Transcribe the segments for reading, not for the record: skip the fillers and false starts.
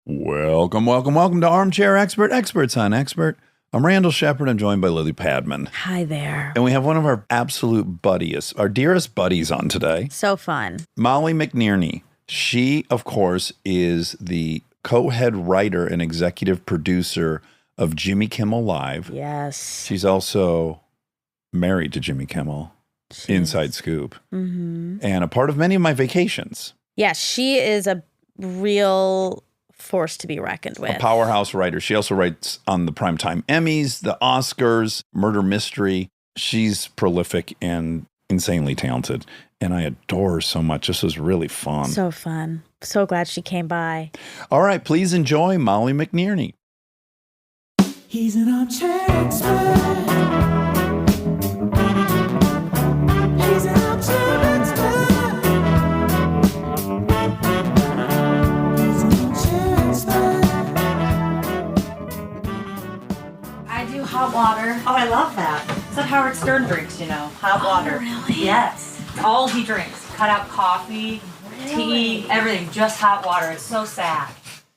Welcome to Armchair Expert, Experts on Expert. I'm Randall Shepard. I'm joined by Lily Padman. Hi there. And we have one of our absolute buddies, our dearest buddies on today. So fun. Molly McNearney. She, of course, is the co-head writer and executive producer of Jimmy Kimmel Live. Yes. She's also married to Jimmy Kimmel, Inside Scoop, and a part of many of my vacations. Yeah, she is a real force to be reckoned with. A powerhouse writer. She also writes on the Primetime Emmys, the Oscars, Murder Mystery. She's prolific and insanely talented, and I adore her so much. This was really fun. So fun. So glad she came by. All right, please enjoy Molly McNearney. He's an armchair expert. He's an armchair expert. He's an armchair expert. I do hot water. Oh, I love that. That's what Howard Stern drinks, you know. Hot water. Really? Yes. It's all he drinks. Cut out coffee, tea, everything. Just hot water. It's so sad.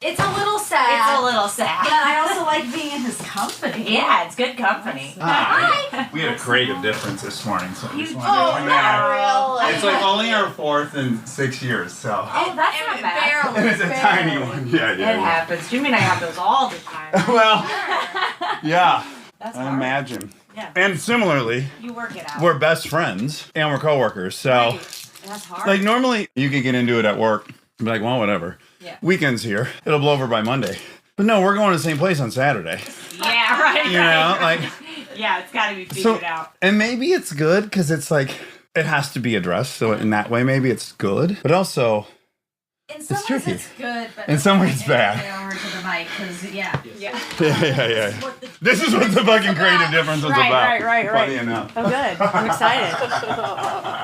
It's a little sad. It's a little sad. But I also like being in his company. Yeah, it's good company. Hi. We had a creative difference this morning, so I just wanted Oh, to point not that out. really. It's like only our fourth in 6 years, so. Oh, that's not bad. Barely. It's a tiny one. Yeah, It yeah. happens. Jimmy and I have those all the time. Well, yeah, That's I hard. imagine. Yeah. And similarly, You work it out. We're best friends and we're coworkers. So, Right. That's hard. like, normally you could get into it at work and be like, well, whatever. Yeah. Weekend's here. It'll blow over by Monday. But no, we're going to the same place on Saturday. Yeah, right. You know, like, Yeah, it's got to be figured so, out. and maybe it's good because it's like, it has to be addressed. So, in that way, maybe it's good. But also, In some It's ways tricky. it's good, but In some ways it's bad. Over to the mic, because yeah. yeah. This is what the fucking creative difference is about. Right. Funny enough. Oh, good. I'm excited.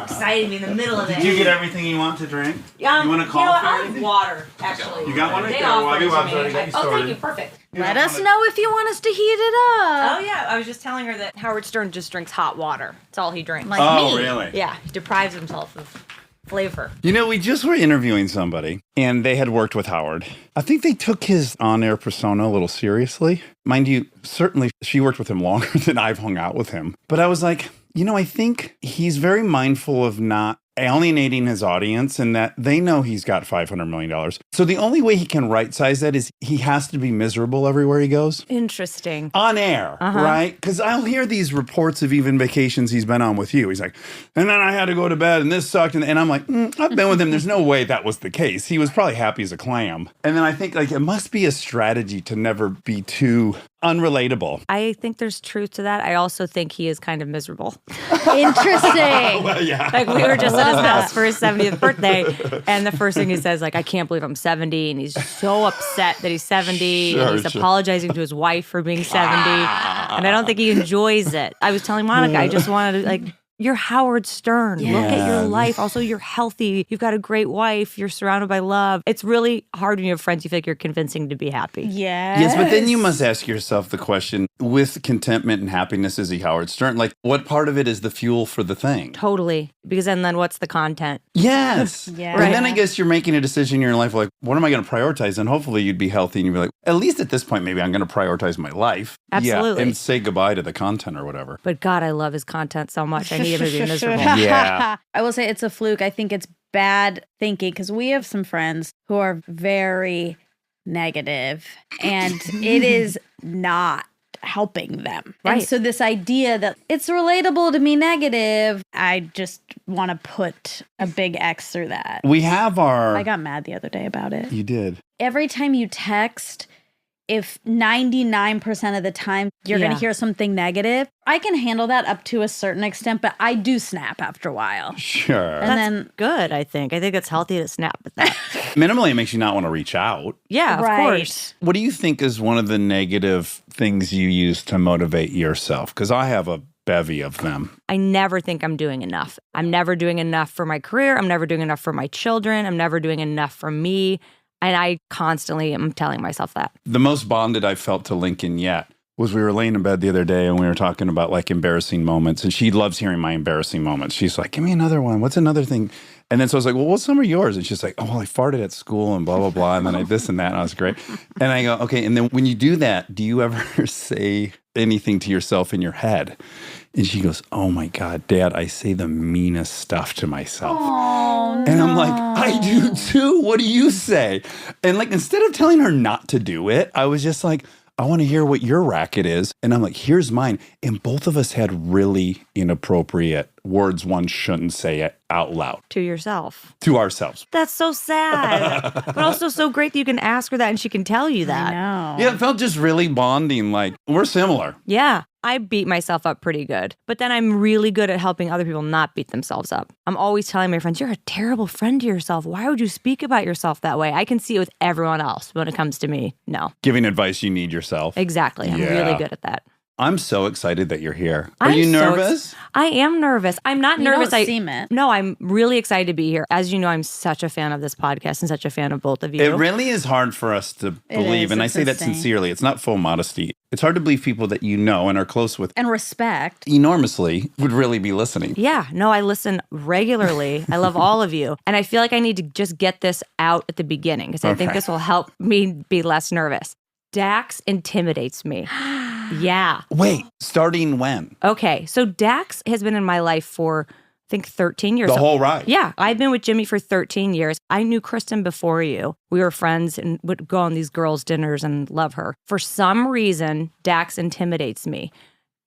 Excited to be in the middle of it. did you get everything you want to drink? You want a You coffee know what? or I anything? have water, actually. You got one right They there. offered Well, it to I'll me. try to get you Oh, started. thank you. Perfect. Let us know if you want us to heat it up. Oh, yeah. I was just telling her that Howard Stern just drinks hot water. That's all he drinks. Like Oh, me. really? Yeah. He deprives himself of flavor. You know, we just were interviewing somebody, and they had worked with Howard. I think they took his on-air persona a little seriously. Mind you, certainly she worked with him longer than I've hung out with him. But I was like, you know, I think he's very mindful of not alienating his audience and that they know he's got $500 million. So the only way he can right-size that is he has to be miserable everywhere he goes. Interesting. On air, right? Because I'll hear these reports of even vacations he's been on with you. He's like, and then I had to go to bed and this sucked. And I'm like, I've been with him. There's no way that was the case. He was probably happy as a clam. And then I think like it must be a strategy to never be too unrelatable. I think there's truth to that. I also think he is kind of miserable. Interesting. Well, yeah. Like we were just at his house for his 70th birthday, and the first thing he says, like, I can't believe I'm 70, and he's so upset that he's 70, and he's apologizing to his wife for being 70, and I don't think he enjoys it. I was telling Monica, I just wanted to, like, you're Howard Stern. Look at your life. Also, you're healthy. You've got a great wife. You're surrounded by love. It's really hard when you have friends you feel like you're convincing to be happy. Yes, but then you must ask yourself the question, with contentment and happiness, is he Howard Stern? Like, what part of it is the fuel for the thing? Totally. Because then what's the content? Yes. Yeah. And then I guess you're making a decision in your life, like, what am I going to prioritize? And hopefully you'd be healthy and you'd be like, at least at this point, maybe I'm going to prioritize my life. Absolutely. Yeah, and say goodbye to the content or whatever. But God, I love his content so much. I need him to be miserable. Yeah. I will say it's a fluke. I think it's bad thinking because we have some friends who are very negative and it is not helping them. And Right. so this idea that it's relatable to be negative, I just want to put a big X through that. We have our... I got mad the other day about it. You did. Every time you text, if 99% of the time you're going Yeah. to hear something negative, I can handle that up to a certain extent, but I do snap after a while. Sure. And then, Good, I think. I think it's healthy to snap at that. Minimally, it makes you not want to reach out. Yeah, of right. course. What do you think is one of the negative things you use to motivate yourself? Because I have a bevy of them. I never think I'm doing enough. I'm never doing enough for my career. I'm never doing enough for my children. I'm never doing enough for me. And I constantly am telling myself that. The most bonded I've felt to Lincoln yet was we were laying in bed the other day and we were talking about like embarrassing moments. And she loves hearing my embarrassing moments. She's like, give me another one. What's another thing? And then so I was like, well, what's some of yours? And she's like, oh, well, I farted at school and blah, blah, blah. And then I this and that. And I was great. And I go, okay. And then when you do that, do you ever say anything to yourself in your head? And she goes, oh my God, Dad, I say the meanest stuff to myself. Oh, And I'm like, I do too. What do you say? And like, instead of telling her not to do it, I was just like, I want to hear what your racket is. And I'm like, here's mine. And both of us had really inappropriate words one shouldn't say it out loud To yourself. to ourselves. That's so sad. But also so great that you can ask her that and she can tell you that. I know. Yeah, it felt just really bonding. Like, we're similar. Yeah. I beat myself up pretty good, but then I'm really good at helping other people not beat themselves up. I'm always telling my friends, you're a terrible friend to yourself. Why would you speak about yourself that way? I can see it with everyone else. When it comes to me, no. Giving advice you need yourself. Exactly. I'm Yeah. really good at that. I'm so excited that you're here. Are I'm you so nervous? I am nervous. I'm not You nervous. don't seem it. No, I'm really excited to be here. As you know, I'm such a fan of this podcast and such a fan of both of you. It really is hard for us to believe. is. And I It's say that insane. sincerely. It's not full modesty. It's hard to believe people that you know and are close with And respect. enormously would really be listening. Yeah, no, I listen regularly. I love all of you. And I feel like I need to just get this out at the beginning because I think Okay. this will help me be less nervous. Dax intimidates me. Yeah. Wait, starting when? Okay, so Dax has been in my life for, I think, 13 years. The whole ride. Yeah, I've been with Jimmy for 13 years. I knew Kristen before you. We were friends and would go on these girls' dinners and love her. For some reason, Dax intimidates me.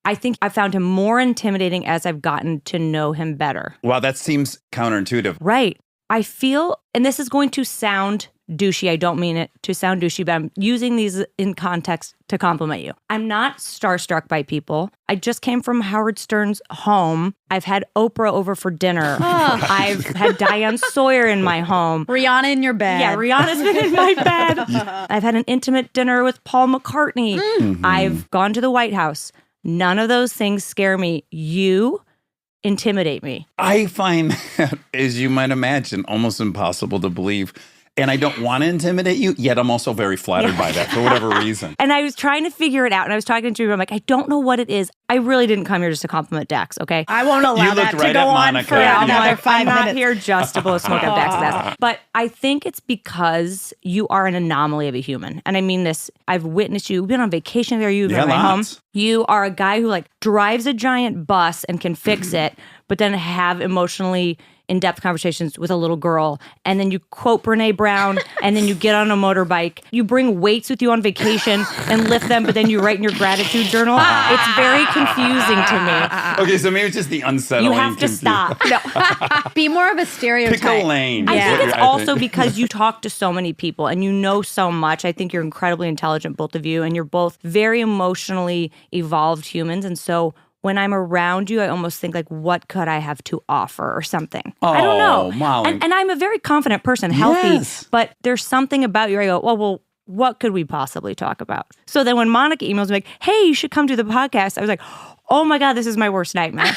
I think I found him more intimidating as I've gotten to know him better. Wow, that seems counterintuitive. Right. I feel, and this is going to sound douchey. I don't mean it to sound douchey, but I'm using these in context to compliment you. I'm not starstruck by people. I just came from Howard Stern's home. I've had Oprah over for dinner. I've had Diane Sawyer in my home. Rihanna in your bed. Yeah, Rihanna's been in my bed. I've had an intimate dinner with Paul McCartney. I've gone to the White House. None of those things scare me. You intimidate me. I find that, as you might imagine, almost impossible to believe. And I don't want to intimidate you, yet I'm also very flattered by that for whatever reason. And I was trying to figure it out. And I was talking to you. I'm like, I don't know what it is. I really didn't come here just to compliment Dax, okay? I won't allow You that looked to right go at on Monica. for Yeah, another I'm 5 I'm minutes. not here just to blow smoke up Dax's ass. But I think it's because you are an anomaly of a human. And I mean this, I've witnessed you. We've been on vacation there. You've been Yeah, at my home. lots. You are a guy who like drives a giant bus and can fix it, but then have emotionally in-depth conversations with a little girl. And then you quote Brene Brown, and then you get on a motorbike. You bring weights with you on vacation and lift them, but then you write in your gratitude journal. It's very confusing to me. Okay, so maybe it's just the unsettling. You have to stop. No. Be more of a stereotype. Pick a lane. I is think what it's I also because you talk to so many people and you know so much. I think you're incredibly intelligent, both of you, and you're both very emotionally evolved humans. And so when I'm around you, I almost think like, what could I have to offer or something? I don't know. Oh, Molly. And I'm a very confident person, healthy, Yes. but there's something about you where I go, well, what could we possibly talk about? So then when Monica emails me like, hey, you should come to the podcast, I was like, oh my God, this is my worst nightmare.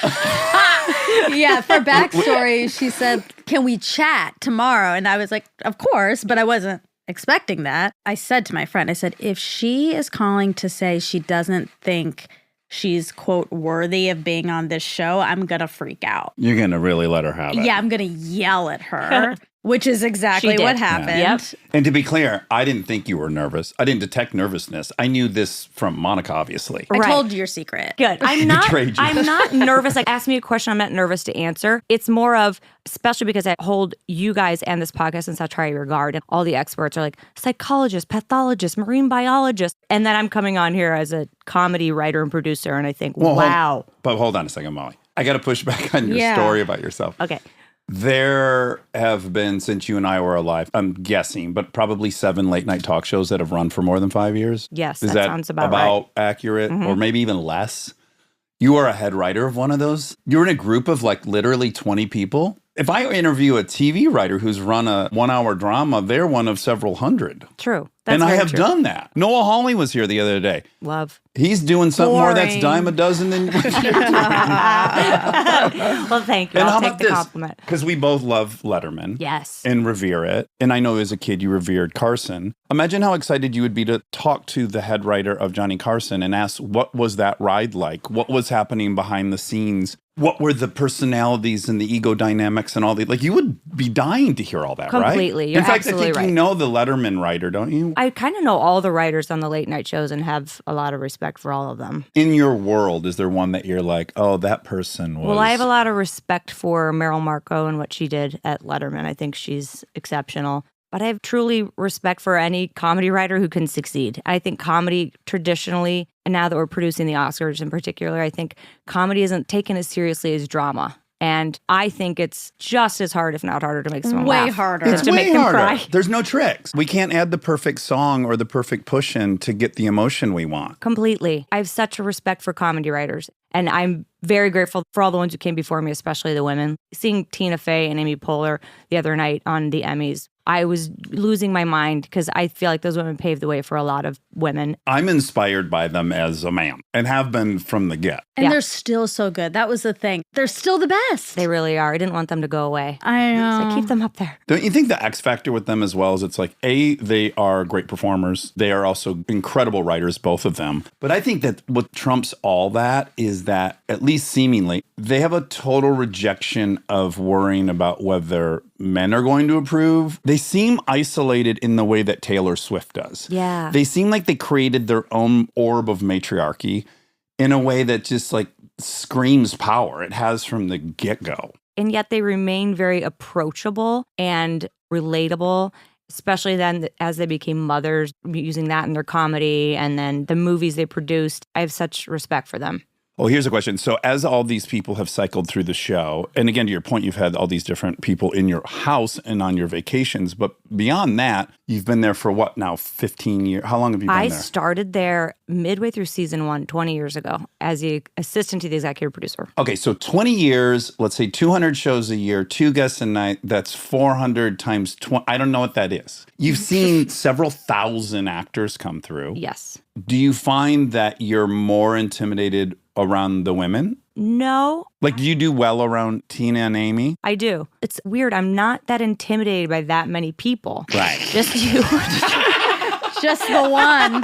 Yeah, for backstory, she said, can we chat tomorrow? And I was like, of course, but I wasn't expecting that. I said to my friend, I said, if she is calling to say she doesn't think she's, quote, worthy of being on this show, I'm going to freak out. You're going to really let her have it. Yeah, I'm going to yell at her, which is exactly She did. what happened. Yep. And to be clear, I didn't think you were nervous. I didn't detect nervousness. I knew this from Monica, obviously. I Right. told you your secret. Good. I'm not. betrayed you. I'm not nervous. Like, ask me a question. I'm not nervous to answer. It's more of, especially because I hold you guys and this podcast in such high regard, and all the experts are like psychologists, pathologists, marine biologists, and then I'm coming on here as a comedy writer and producer, and I think, wow. But hold on a second, Molly. I got to push back on your Yeah. story about yourself. Okay. There have been, since you and I were alive, I'm guessing, but probably 7 late night talk shows that have run for more than 5 years. Yes, Is that sounds about right. Mm-hmm. accurate? Or maybe even less? You are a head writer of one of those. You're in a group of like literally 20 people. If I interview a TV writer who's run a 1-hour drama, they're one of several hundred. True. That's and I very have true. done that. Noah Hawley was here the other day. Love. He's doing something more that's Boring. dime a dozen than what you're doing. Well, thank you. And how I'll take about the this? compliment. Because we both love Letterman. Yes. And revere it. And I know as a kid you revered Carson. Imagine how excited you would be to talk to the head writer of Johnny Carson and ask, what was that ride like? What was happening behind the scenes what were the personalities and the ego dynamics and all the, like, you would be dying to hear all that, right? Completely. You're In fact, absolutely I think right. you know the Letterman writer, don't you? I kind of know all the writers on the late night shows and have a lot of respect for all of them. In your world, is there one that you're like, oh, that person was... Well, I have a lot of respect for Meryl Marco and what she did at Letterman. I think she's exceptional. But I have truly respect for any comedy writer who can succeed. I think comedy traditionally, and now that we're producing the Oscars in particular, I think comedy isn't taken as seriously as drama. And I think it's just as hard, if not harder, to make someone Way laugh. harder. Just It's to way make them harder. cry. There's no tricks. We can't add the perfect song or the perfect push-in to get the emotion we want. Completely. I have such a respect for comedy writers. And I'm very grateful for all the ones who came before me, especially the women. Seeing Tina Fey and Amy Poehler the other night on the Emmys, I was losing my mind because I feel like those women paved the way for a lot of women. I'm inspired by them as a man and have been from the get. And Yeah. they're still so good. That was the thing. They're still the best. They really are. I didn't want them to go away. I know. So keep them up there. Don't you think the X factor with them as well is it's like, A, they are great performers. They are also incredible writers, both of them. But I think that what trumps all that is that, at least seemingly, they have a total rejection of worrying about whether men are going to approve. They seem isolated in the way that Taylor Swift does. Yeah. They seem like they created their own orb of matriarchy in a way that just like screams power. It has from the get-go. And yet they remain very approachable and relatable, especially then as they became mothers, using that in their comedy and then the movies they produced. I have such respect for them. Well, here's a question. So as all these people have cycled through the show, and again, to your point, you've had all these different people in your house and on your vacations, but beyond that, you've been there for what now, 15 years? How long have you been I there? started there midway through season 1, 20 years ago, as the assistant to the executive producer. Okay, so 20 years, let's say 200 shows a year, 2 guests a night, that's 400 times 20. I don't know what that is. You've seen several thousand actors come through. Yes. Do you find that you're more intimidated around the women? No, Like, do you do well around Tina and Amy? I do. It's weird. I'm not that intimidated by that many people. Right. Just you. Just the one.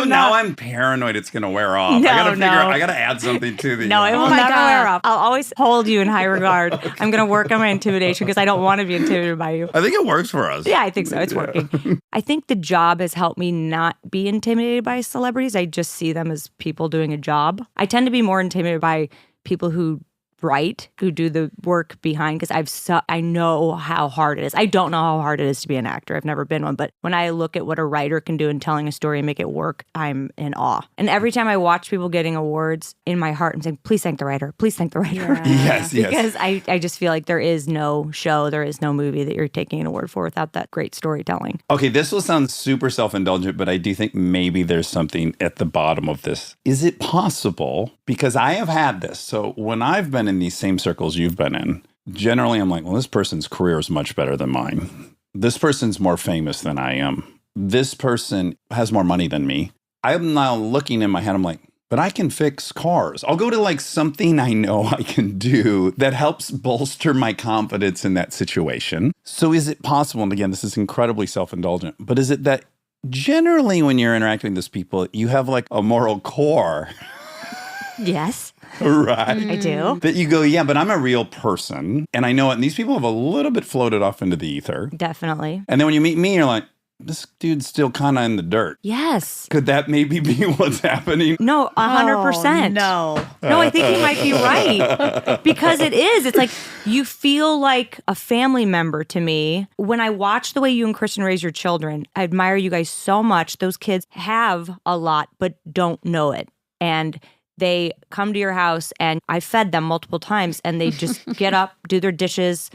Now I'm paranoid it's going to wear off. No, I got to figure out, no. I got to add something to the... No, it will my never God. wear off. I'll always hold you in high regard. I'm going to work on my intimidation because I don't want to be intimidated by you. I think it works for us. Yeah, I think so. It's working. I think the job has helped me not be intimidated by celebrities. I just see them as people doing a job. I tend to be more intimidated by people who write, who do the work behind, because I know how hard it is. I don't know how hard it is to be an actor. I've never been one, but when I look at what a writer can do in telling a story and make it work, I'm in awe. And every time I watch people getting awards, in my heart, I'm saying, please thank the writer. Please thank the writer. Yes, yes. Because I just feel like there is no show, there is no movie that you're taking an award for without that great storytelling. Okay, this will sound super self-indulgent, but I do think maybe there's something at the bottom of this. Is it possible, because I have had this, so when I've been in these same circles you've been in, generally I'm like, well, this person's career is much better than mine. This person's more famous than I am. This person has more money than me. I'm now looking in my head, I'm like, but I can fix cars. I'll go to like something I know I can do that helps bolster my confidence in that situation. So is it possible, and again, this is incredibly self-indulgent, but is it that generally when you're interacting with these people, you have like a moral core, Yes, right? I do. That you go, yeah, but I'm a real person and I know it. And these people have a little bit floated off into the ether. Definitely. And then when you meet me, you're like, this dude's still kind of in the dirt. Yes. Could that maybe be what's happening? No, 100%. No. No, I think he might be right. Because it is. It's like you feel like a family member to me. When I watch the way you and Kristen raise your children, I admire you guys so much. Those kids have a lot, but don't know it. And they come to your house and I fed them multiple times and they just get up, do their dishes.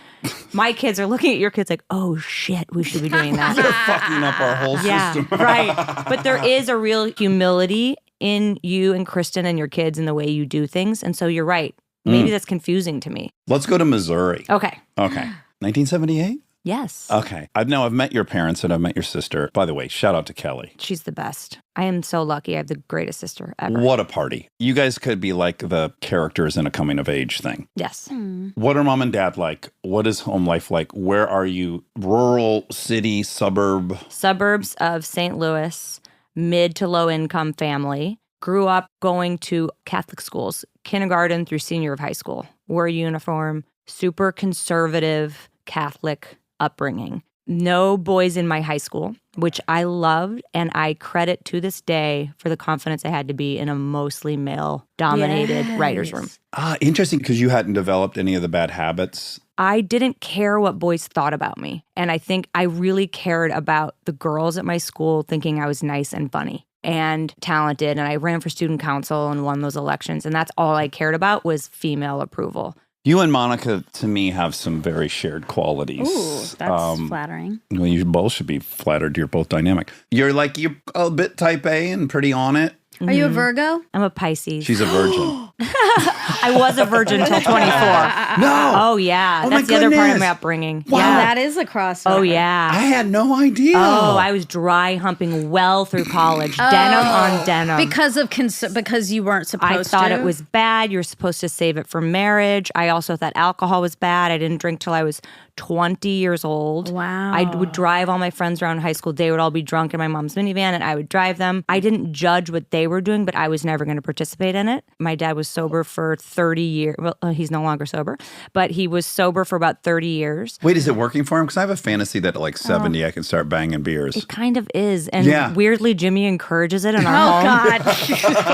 My kids are looking at your kids like, oh shit, we should be doing that. They're fucking up our whole Yeah, system. right. But there is a real humility in you and Kristen and your kids and the way you do things. And so you're right. Maybe that's confusing to me. Let's go to Missouri. Okay. Okay. 1978? Yes. Okay. I've met your parents and I've met your sister. By the way, shout out to Kelly. She's the best. I am so lucky. I have the greatest sister ever. What a party. You guys could be like the characters in a coming of age thing. Yes. What are mom and dad like? What is home life like? Where are you? Rural, city, suburb? Suburbs of St. Louis, mid to low income family. Grew up going to Catholic schools, kindergarten through senior of high school. Wore a uniform, super conservative Catholic upbringing. No boys in my high school, which I loved, and I credit to this day for the confidence I had to be in a mostly male-dominated writer's room. Interesting, because you hadn't developed any of the bad habits. I didn't care what boys thought about me, and I think I really cared about the girls at my school thinking I was nice and funny and talented, and I ran for student council and won those elections, and that's all I cared about was female approval. You and Monica, to me, have some very shared qualities. Ooh, that's flattering. Well, you both should be flattered. You're both dynamic. You're a bit type A and pretty on it. Are you a Virgo? I'm a Pisces. She's a virgin. I was a virgin until 24. No. Oh, yeah. Oh, That's my the other part of goodness. my upbringing. Wow. Yeah. That is a crossover. Oh, yeah. I had no idea. Oh, I was dry humping well through college, denim on denim. Because you weren't supposed to. I thought it was bad. You're supposed to save it for marriage. I also thought alcohol was bad. I didn't drink till I was 20 years old. Wow. I would drive all my friends around high school. They would all be drunk in my mom's minivan, and I would drive them. I didn't judge what they were doing, but I was never going to participate in it. My dad was sober for 30 years. Well, he's no longer sober, but he was sober for about 30 years. Wait, is it working for him? Because I have a fantasy that at like 70, I can start banging beers. It kind of is. And Yeah. weirdly, Jimmy encourages it in our Oh, home. God.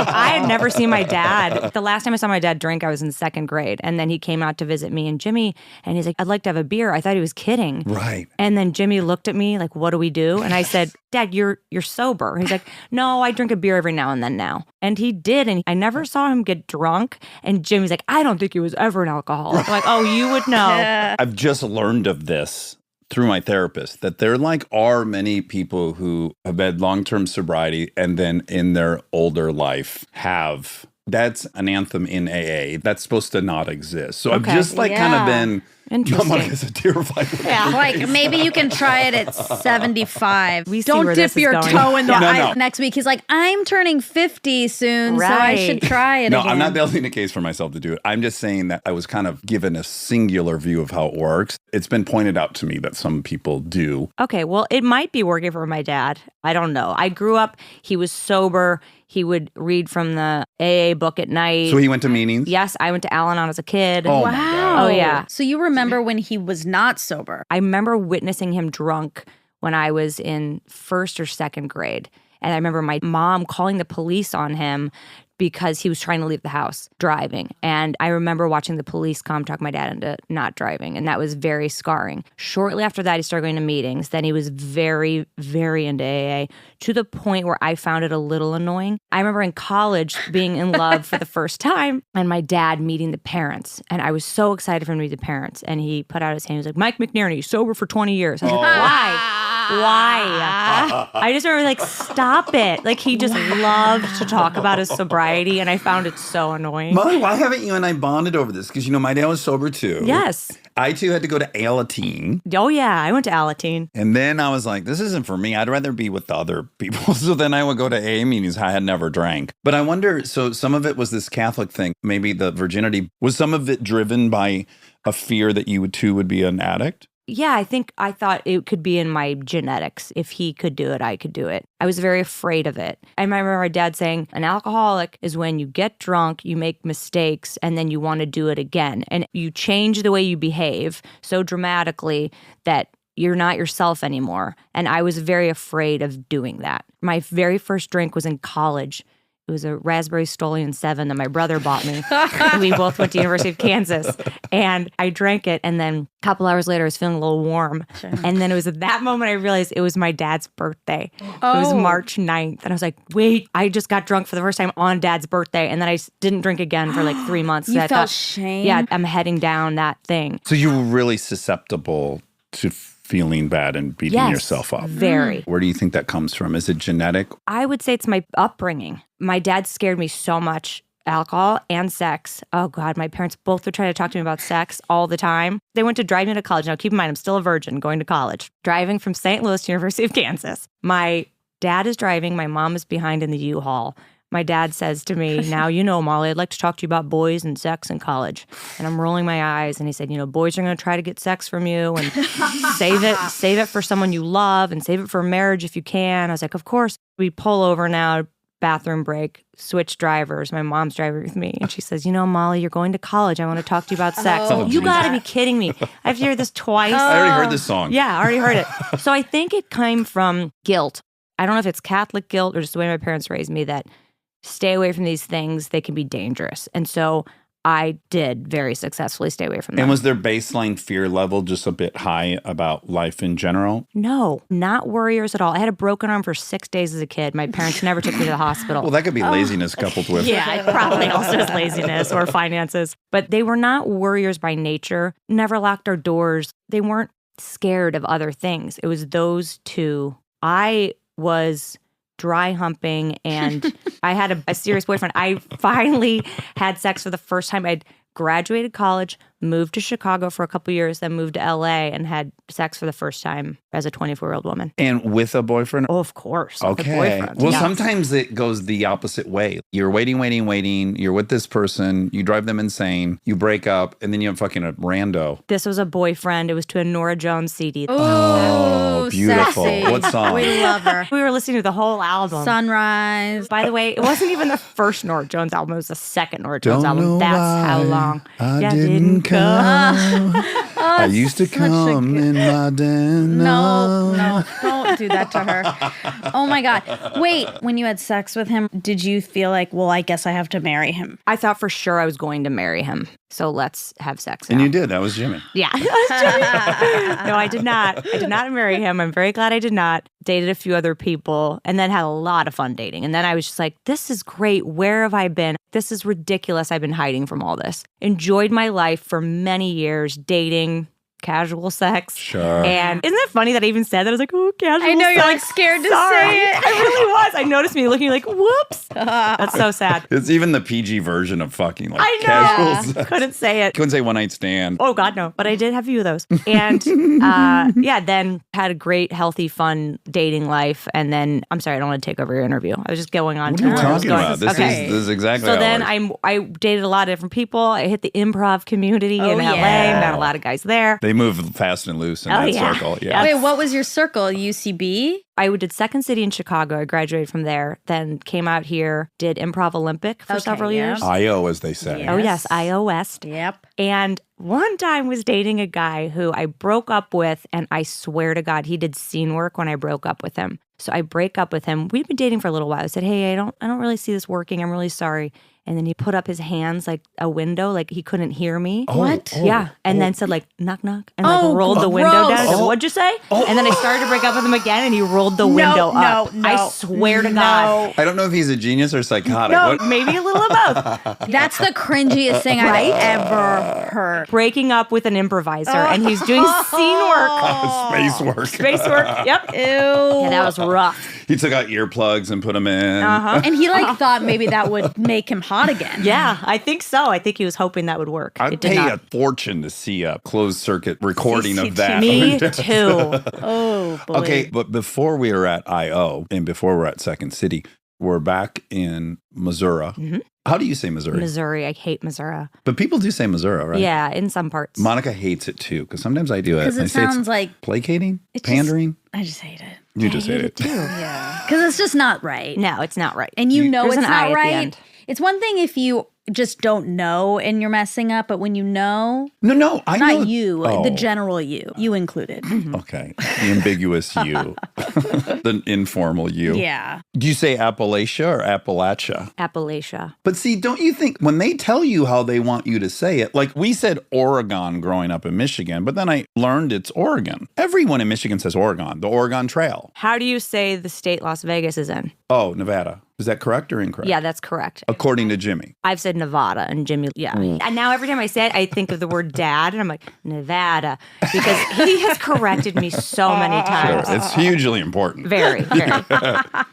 I had never seen my dad. The last time I saw my dad drink, I was in second grade. And then he came out to visit me and Jimmy. And he's like, I'd like to have a beer. I thought he was kidding. Right. And then Jimmy looked at me like, what do we do? And I said, Dad, you're sober. And he's like, no, I drink a beer every now and then now. And he did. And I never saw him get drunk. And Jimmy's like, I don't think he was ever an alcoholic. I'm like, oh, you would know. I've just learned of this through my therapist, that there are many people who have had long-term sobriety and then in their older life have. That's an anthem in AA. That's supposed to not exist. So Okay. I've just kind of been... Interesting. Monica's a terrified. Yeah, like maybe you can try it at 75. We see Don't where dip this is your going. toe in the No, ice. no. Next week, he's like, I'm turning 50 soon, so I Right. should try it No, again. I'm not building a case for myself to do it. I'm just saying that I was kind of given a singular view of how it works. It's been pointed out to me that some people do. Okay, well, it might be working for my dad. I don't know. I grew up, he was sober. He would read from the AA book at night. So he went to meetings? Yes, I went to Al-Anon as a kid. Oh, my God. Wow. Oh, yeah. So you remember when he was not sober? I remember witnessing him drunk when I was in first or second grade. And I remember my mom calling the police on him because he was trying to leave the house driving. And I remember watching the police come talk my dad into not driving. And that was very scarring. Shortly after that, he started going to meetings. Then he was very, very into AA to the point where I found it a little annoying. I remember in college being in love for the first time and my dad meeting the parents. And I was so excited for him to meet the parents. And he put out his hand. He was like, Mike McNearney, sober for 20 years. I was like, why? Why? I just remember like, stop it. Like he just loved to talk about his sobriety and I found it so annoying. Molly, why haven't you and I bonded over this? Because, my dad was sober too. Yes. I too had to go to Alateen. Oh yeah, I went to Alateen. And then I was like, this isn't for me. I'd rather be with the other people. So then I would go to AA meetings. I had never drank. But I wonder, so some of it was this Catholic thing, maybe the virginity. Was some of it driven by a fear that you too would be an addict? Yeah, I thought it could be in my genetics. If he could do it, I could do it. I was very afraid of it. I remember my dad saying, an alcoholic is when you get drunk, you make mistakes, and then you want to do it again. And you change the way you behave so dramatically that you're not yourself anymore. And I was very afraid of doing that. My very first drink was in college. It was a Raspberry Stolian 7 that my brother bought me. We both went to University of Kansas. And I drank it. And then a couple hours later, I was feeling a little warm. Sure. And then it was at that moment I realized it was my dad's birthday. Oh. It was March 9th. And I was like, wait, I just got drunk for the first time on dad's birthday. And then I didn't drink again for like 3 months. You I felt thought, shame? Yeah, I'm heading down that thing. So you were really susceptible to feeling bad and beating Yes, yourself up. Very. Where do you think that comes from? Is it genetic? I would say it's my upbringing. My dad scared me so much. Alcohol and sex. Oh God, my parents both would try to talk to me about sex all the time. They went to drive me to college. Now keep in mind, I'm still a virgin going to college. Driving from St. Louis to University of Kansas. My dad is driving. My mom is behind in the U-Haul. My dad says to me, now, Molly, I'd like to talk to you about boys and sex in college. And I'm rolling my eyes. And he said, boys are going to try to get sex from you and save it for someone you love and save it for marriage if you can. I was like, of course. We pull over now bathroom break, switch drivers. My mom's driving with me. And she says, Molly, you're going to college. I want to talk to you about sex. Oh, You got to geez. be kidding me. I have to hear this twice. I already heard this song. Yeah, I already heard it. So I think it came from guilt. I don't know if it's Catholic guilt or just the way my parents raised me that stay away from these things. They can be dangerous. And so I did very successfully stay away from them. And was their baseline fear level just a bit high about life in general? No, not worriers at all. I had a broken arm for 6 days as a kid. My parents never took me to the hospital. Well, that could be laziness coupled with. Yeah, it probably also is laziness or finances. But they were not worriers by nature, never locked our doors. They weren't scared of other things. It was those two. I was dry humping and I had a serious boyfriend. I finally had sex for the first time. I'd graduated college, moved to Chicago for a couple years, then moved to LA and had sex for the first time as a 24-year-old woman. And with a boyfriend? Oh, of course. with a Okay. boyfriend. Well, Yeah. sometimes it goes the opposite way. You're waiting. You're with this person. You drive them insane. You break up, and then you have fucking a rando. This was a boyfriend. It was to a Nora Jones CD. Oh, beautiful. Sexy. What song? We love her. We were listening to the whole album. Sunrise. By the way, it wasn't even the first Nora Jones album. It was the second Nora Jones Don't know album. That's how why long. I Yeah, didn't come. Oh, I used to such a come good- in my den. No, don't do that to her. Oh my God. Wait, when you had sex with him, did you feel like, well, I guess I have to marry him? I thought for sure I was going to marry him. So let's have sex And now. you did. That was Jimmy. Yeah. No, I did not. I did not marry him. I'm very glad I did not. Dated a few other people and then had a lot of fun dating. And then I was just like, this is great. Where have I been? This is ridiculous. I've been hiding from all this. Enjoyed my life for many years, dating, casual sex. Sure. And isn't it funny that I even said that? I was like, oh, casual I know you're sex. like scared to Sorry. say it. I really was. I noticed me looking like, whoops. That's so sad. It's even the PG version of fucking like I know. casual sex. Couldn't say it. Couldn't say one night stand. Oh, God, no. But I did have a few of those. And then had a great, healthy, fun dating life. And then, I'm sorry, I don't want to take over your interview. I was just going on What to are you where I was talking going. about? This Okay. is exactly So how it then works. I dated a lot of different people. I hit the improv community in LA. yeah. Met a lot of guys there. They move fast and loose in Oh, that yeah. circle. Yeah. Wait, what was your circle? UCB? I did Second City in Chicago. I graduated from there. Then came out here, did Improv Olympic for Okay, several yeah. years. IO, as they say. Yeah. Oh, yes, IO West. Yep. And one time was dating a guy who I broke up with, and I swear to God, he did scene work when I broke up with him. So I break up with him. We'd been dating for a little while. I said, hey, I don't really see this working. I'm really sorry. And then he put up his hands like a window, like he couldn't hear me. What? Yeah. And then said like, knock, knock. And like Oh, rolled the gross. window down. I said, Oh. what'd you say? And then I started to break up with him again and he rolled the window up. no, I swear to God. I don't know if he's a genius or psychotic. No, What? maybe a little of both. That's the cringiest thing I've ever heard. Breaking up with an improviser and he's doing scene work. Space work. Space work. Yep. Ew. Yeah, that was rough. He took out earplugs and put them in. Uh-huh. And he like thought maybe that would make him hot again. Yeah, I think so. I think he was hoping that would work. I'd It did pay not. a fortune to see a closed circuit recording of that. Me too. Oh boy. Okay, but before we were at IO and before we're at Second City, we're back in Missouri. Mhm. How do you say Missouri? Missouri. I hate Missouri. But people do say Missouri, right? Yeah, in some parts. Monica hates it too, because sometimes I do it. Because and I it say it's sounds like placating, It just- pandering. I just hate it. You just hate it. too. Yeah. Because it's just not right. No, it's not right. And you know There's it's an I not at the right. end. It's one thing if you just don't know and you're messing up, but when you know, No, I know. not you, Oh. the general you included. Okay, the ambiguous you, the informal you. Yeah. Do you say Appalachia or Appalachia? Appalachia. But see, don't you think when they tell you how they want you to say it, like we said Oregon growing up in Michigan, but then I learned it's Oregon. Everyone in Michigan says Oregon, the Oregon Trail. How do you say the state Las Vegas is in? Oh, Nevada. Is that correct or incorrect? Yeah, that's correct. According to Jimmy. I've said Nevada and Jimmy, yeah. And now every time I say it, I think of the word dad and I'm like, Nevada, because he has corrected me so many Sure, times. it's hugely important. Very, very.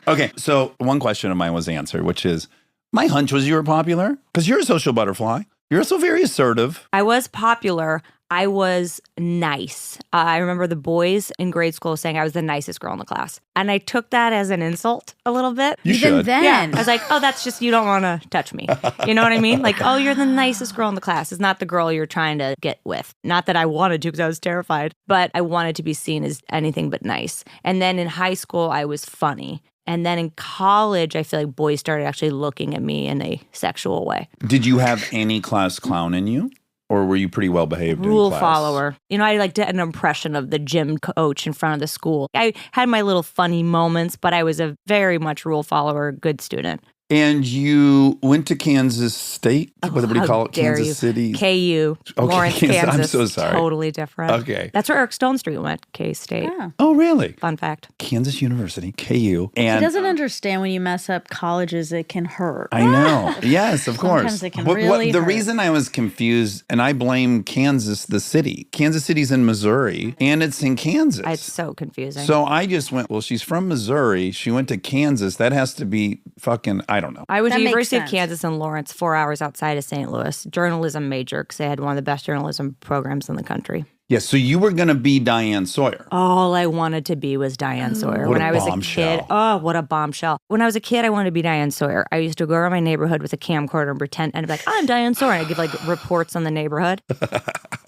Okay, so one question of mine was answered, which is, my hunch was you were popular because you're a social butterfly. You're also very assertive. I was popular. I was nice. I remember the boys in grade school saying I was the nicest girl in the class. And I took that as an insult a little bit. You Even should. then. Yeah, I was like, oh, that's just, you don't want to touch me. You know what I mean? Like, oh, you're the nicest girl in the class. It's not the girl you're trying to get with. Not that I wanted to because I was terrified, but I wanted to be seen as anything but nice. And then in high school, I was funny. And then in college, I feel like boys started actually looking at me in a sexual way. Did you have any class clown in you? Or were you pretty well behaved Rule in class? follower. You know, I like did an impression of the gym coach in front of the school. I had my little funny moments, but I was a very much rule follower, good student. And you went to Kansas State? What do you call it? Dare Kansas you. City? KU, Lawrence, Kansas. I'm so sorry. Totally different. Okay. That's where Eric Stone Street went, K-State. Yeah. Oh, really? Fun fact. Kansas University, KU. She And doesn't understand when you mess up colleges, it can hurt. I know. Yes, of course. Sometimes it can But really the hurt. reason I was confused, and I blame Kansas, the city. Kansas City's in Missouri, and it's in Kansas. It's so confusing. So I just went, well, she's from Missouri. She went to Kansas. That has to be fucking, I don't know. I was That at makes University of sense. Kansas in Lawrence, 4 hours outside of St. Louis. Journalism major because they had one of the best journalism programs in the country. Yeah, so you were going to be Diane Sawyer. All I wanted to be was Diane Sawyer. What When a I was bombshell. a kid, oh, what a bombshell. When I was a kid, I wanted to be Diane Sawyer. I used to go around my neighborhood with a camcorder and pretend, and I'd be like, I'm Diane Sawyer. And I'd give like reports on the neighborhood.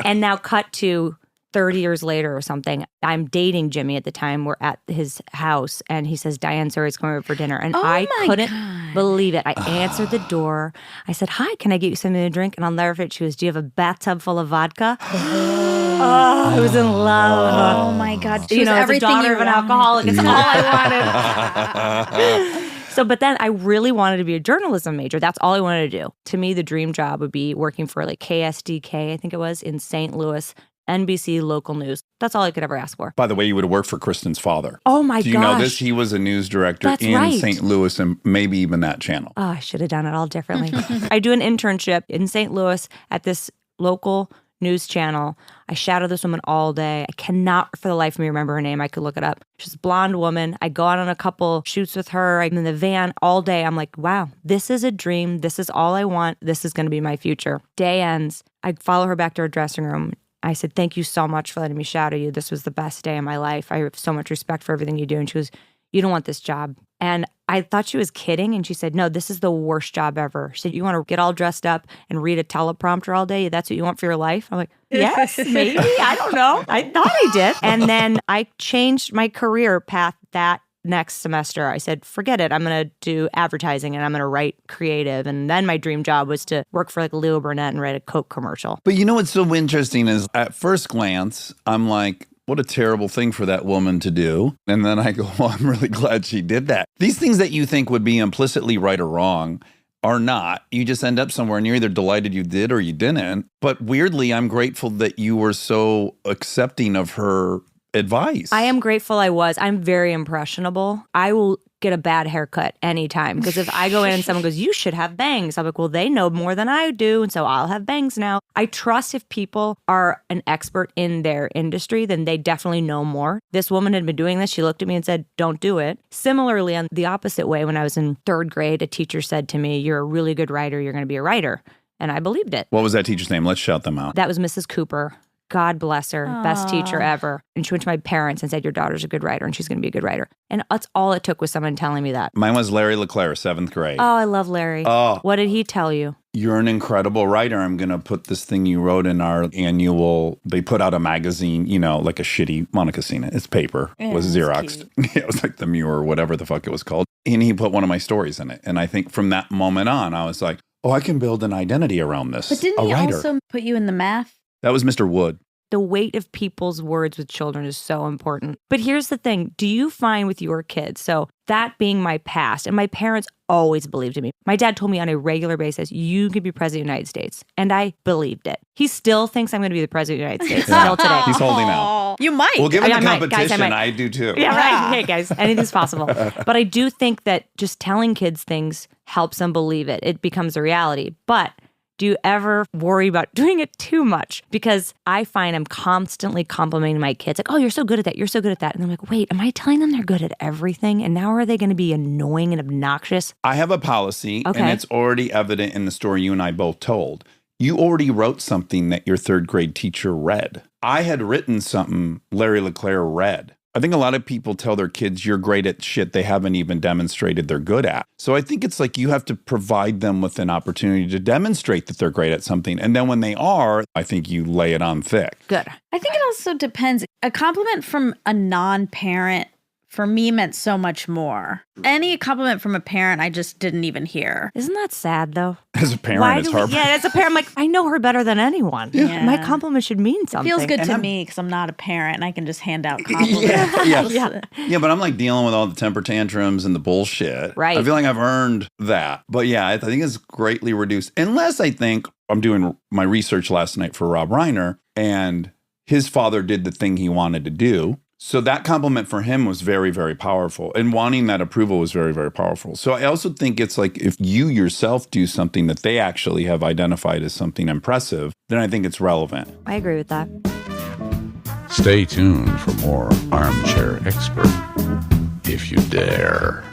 And now cut to 30 years later or something, I'm dating Jimmy at the time. We're at his house, and he says, Diane Sawyer's coming over for dinner. And I my couldn't God. believe it. I answered the door. I said, hi, can I get you something to drink? And I'll never forget, she was, do you have a bathtub full of vodka? Oh, I was in love. Oh my God. She You was know, as a everything daughter you of an wanted. alcoholic, it's all I wanted. So, but then I really wanted to be a journalism major. That's all I wanted to do. To me, the dream job would be working for like KSDK, I think it was, in St. Louis, NBC local news. That's all I could ever ask for. By the way, you would have worked for Kristen's father. Oh my gosh. Do you know this? He was a news director That's in right. St. Louis and maybe even that channel. Oh, I should have done it all differently. I do an internship in St. Louis at this local news channel. I shadow this woman all day. I cannot for the life of me remember her name. I could look it up. She's a blonde woman. I go out on a couple shoots with her. I'm in the van all day. I'm like, wow, this is a dream. This is all I want. This is going to be my future. Day ends. I follow her back to her dressing room. I said, thank you so much for letting me shadow you. This was the best day of my life. I have so much respect for everything you do. And she goes, you don't want this job. And I thought she was kidding. And she said, no, this is the worst job ever. She said, you want to get all dressed up and read a teleprompter all day? That's what you want for your life? I'm like, yes, maybe. I don't know. I thought I did. And then I changed my career path that next semester. I said, forget it. I'm going to do advertising and I'm going to write creative. And then my dream job was to work for like Leo Burnett and write a Coke commercial. But you know what's so interesting is at first glance, I'm like, what a terrible thing for that woman to do. And then I go, well, I'm really glad she did that. These things that you think would be implicitly right or wrong are not. You just end up somewhere and you're either delighted you did or you didn't. But weirdly, I'm grateful that you were so accepting of her advice. I am grateful I was. I'm very impressionable. I will get a bad haircut anytime. Because if I go in and someone goes, you should have bangs, I'm like, well, they know more than I do. And so I'll have bangs now. I trust if people are an expert in their industry, then they definitely know more. This woman had been doing this. She looked at me and said, don't do it. Similarly, on the opposite way, when I was in third grade, a teacher said to me, you're a really good writer. You're going to be a writer. And I believed it. What was that teacher's name? Let's shout them out. That was Mrs. Cooper. God bless her. Best teacher ever. And she went to my parents and said, your daughter's a good writer and she's going to be a good writer. And that's all it took was someone telling me that. Mine was Larry LeClaire, 7th grade. Oh, I love Larry. Oh. What did he tell you? You're an incredible writer. I'm going to put this thing you wrote in our annual, they put out a magazine, you know, like a shitty, Monica seen it. It's paper. It was it's Xeroxed. It was like the Muir or whatever the fuck it was called. And he put one of my stories in it. And I think from that moment on, I was like, oh, I can build an identity around this. But didn't a he writer. also put you in the math? That was Mr. Wood. The weight of people's words with children is so important. But here's the thing. Do you find with your kids, so that being my past, and my parents always believed in me. My dad told me on a regular basis, you could be president of the United States. And I believed it. He still thinks I'm going to be the president of the United States still today. He's holding out. You might. Well, given I the might. Guys, I competition, might. I do too. Yeah, right. Hey, guys, anything's possible. But I do think that just telling kids things helps them believe it. It becomes a reality. But do you ever worry about doing it too much? Because I find I'm constantly complimenting my kids, like, oh, you're so good at that. You're so good at that. And I'm like, wait, am I telling them they're good at everything? And now are they going to be annoying and obnoxious? I have a policy, Okay. and it's already evident in the story you and I both told. You already wrote something that your third grade teacher read. I had written something Larry LeClaire read. I think a lot of people tell their kids you're great at shit they haven't even demonstrated they're good at. So I think it's like you have to provide them with an opportunity to demonstrate that they're great at something. And then when they are, I think you lay it on thick. Good. I think it also depends. A compliment from a non-parent for me meant so much more. Any compliment from a parent, I just didn't even hear. Isn't that sad though? As a parent, it's hard. Yeah, as a parent, I'm like, I know her better than anyone. Yeah. My compliment should mean something. Feels good And to I'm- me because I'm not a parent and I can just hand out compliments. Yeah, but I'm like dealing with all the temper tantrums and the bullshit. Right. I feel like I've earned that. But yeah, I think it's greatly reduced. Unless I think I'm doing my research last night for Rob Reiner and his father did the thing he wanted to do. So that compliment for him was very, very powerful. And wanting that approval was very, very powerful. So I also think it's like if you yourself do something that they actually have identified as something impressive, then I think it's relevant. I agree with that. Stay tuned for more Armchair Expert, if you dare.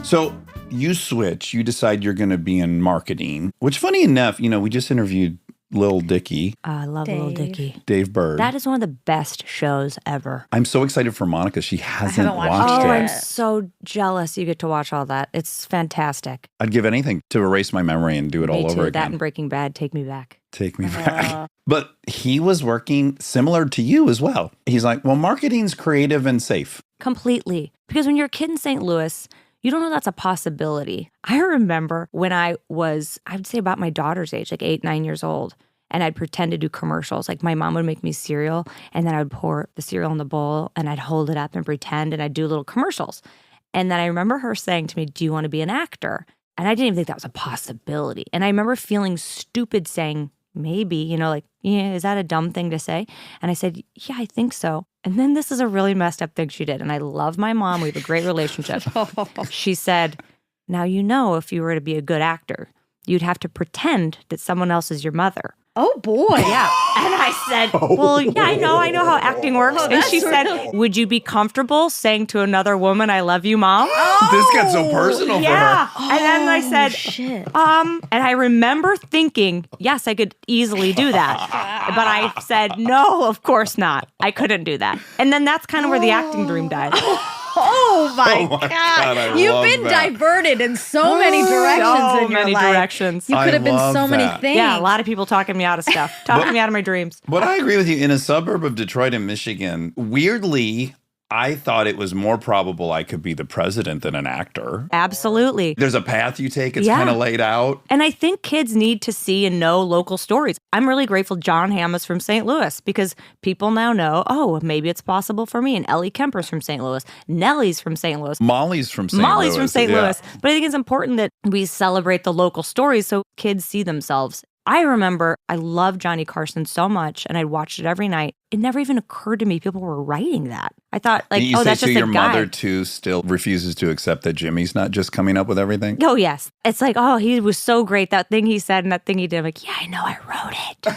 So you switch, you decide you're going to be in marketing, which funny enough, we just interviewed Lil Dicky, I love Little Dave. Dicky. Dave Bird. That is one of the best shows ever. I'm so excited for Monica. She hasn't haven't watched watched Oh, it. I'm so jealous you get to watch all that. It's fantastic. I'd give anything to erase my memory and do it all Me over too. That again. and Breaking Bad, take me back. Take me back. But he was working similar to you as well. He's like, well, marketing's creative and safe. Completely. Because when you're a kid in St. Louis, you don't know that's a possibility. I remember when I was, I'd say about my daughter's age, like 8, 9 years old, and I'd pretend to do commercials. Like my mom would make me cereal, and then I would pour the cereal in the bowl, and I'd hold it up and pretend, and I'd do little commercials. And then I remember her saying to me, do you want to be an actor? And I didn't even think that was a possibility. And I remember feeling stupid saying, maybe, yeah, is that a dumb thing to say? And I said, yeah, I think so. And then this is a really messed up thing she did. And I love my mom. We have a great relationship. She said, now if you were to be a good actor, you'd have to pretend that someone else is your mother. Oh boy. Yeah. And I said, well, yeah, I know how acting works. And she said, would you be comfortable saying to another woman, I love you, mom? This got so personal Yeah. for her. And then I said, Shit. and I remember thinking, yes, I could easily do that. But I said, no, of course not. I couldn't do that. And then that's kind of where the acting dream died. Oh my, God. I You've love been that. diverted in so many directions So in your many life. directions. You I could have been love so many that. things. Yeah, a lot of people talking me out of stuff, talking me out of my dreams. But I agree with you. In a suburb of Detroit in Michigan, weirdly, I thought it was more probable I could be the president than an actor. Absolutely. There's a path you take. It's Yeah. kind of laid out. And I think kids need to see and know local stories. I'm really grateful John Hamm is from St. Louis because people now know, oh, maybe it's possible for me. And Ellie Kemper's from St. Louis. Nellie's from St. Louis. Molly's from St. Louis. Molly's from St. Yeah. Louis. But I think it's important that we celebrate the local stories so kids see themselves. I remember I loved Johnny Carson so much and I watched it every night. It never even occurred to me people were writing that. I thought You say that's so just a your guy. mother too still refuses to accept that Jimmy's not just coming up with everything? Oh, yes. It's like, oh, he was so great. That thing he said and that thing he did. I'm like, yeah, I know, I wrote it.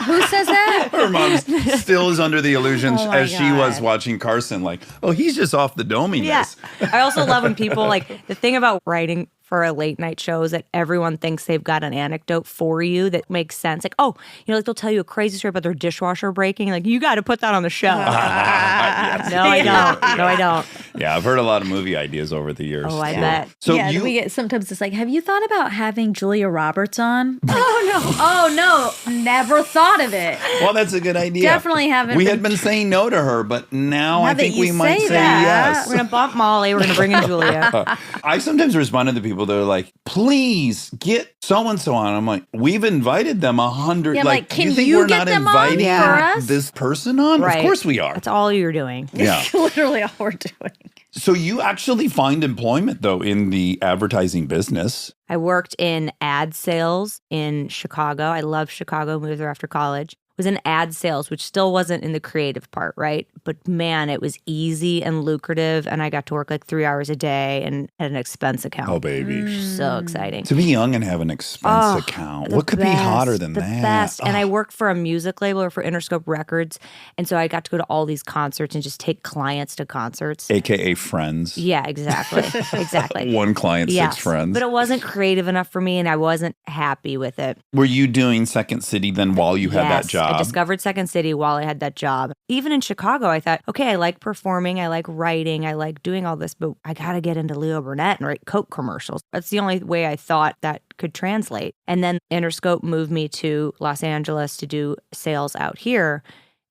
Who says that? Her mom still is under the illusion Oh my as she was God. watching Carson, like, oh, he's just off the dominess. Yeah. I also love when people the thing about writing for a late night show is that everyone thinks they've got an anecdote for you that makes sense. Like, oh, they'll tell you a crazy story about their dishwasher breaking. Like, you got to put that on the show. Yes. No, I don't. No, I don't. Yeah, I've heard a lot of movie ideas over the years. Oh, I too. bet. So yeah, you we get sometimes it's like, have you thought about having Julia Roberts on? Oh no, never thought of it. Well, that's a good idea. Definitely haven't We been- had been saying no to her, but now I Now that think you we might say say that, yes. We're going to bump Molly. We're going to bring in Julia. I sometimes respond to the people that are like, please get so-and-so on. I'm like, we've invited them 100. Yeah, like, can you think you we're get not them on inviting for us? this person on? Right. Of course we are. That's all you're doing. Yeah. Literally all we're doing. So you actually find employment, though, in the advertising business. I worked in ad sales in Chicago. I love Chicago, moved there after college. Was in ad sales, which still wasn't in the creative part, right? But man, it was easy and lucrative. And I got to work like 3 hours a day and had an expense account. Oh, baby. So exciting. To be young and have an expense Oh, account. the What could be best, hotter than the that? best. And I Oh. worked for a music label or for Interscope Records. And so I got to go to all these concerts and just take clients to concerts. AKA friends. Yeah, exactly. Exactly. One client, Yes. 6 friends. But it wasn't creative enough for me and I wasn't happy with it. Were you doing Second City then while you had that Yes, job? I discovered Second City while I had that job. even in Chicago, I thought, okay, I like performing, I like writing, I like doing all this, but I got to get into Leo Burnett and write Coke commercials. That's the only way I thought that could translate. And then Interscope moved me to Los Angeles to do sales out here.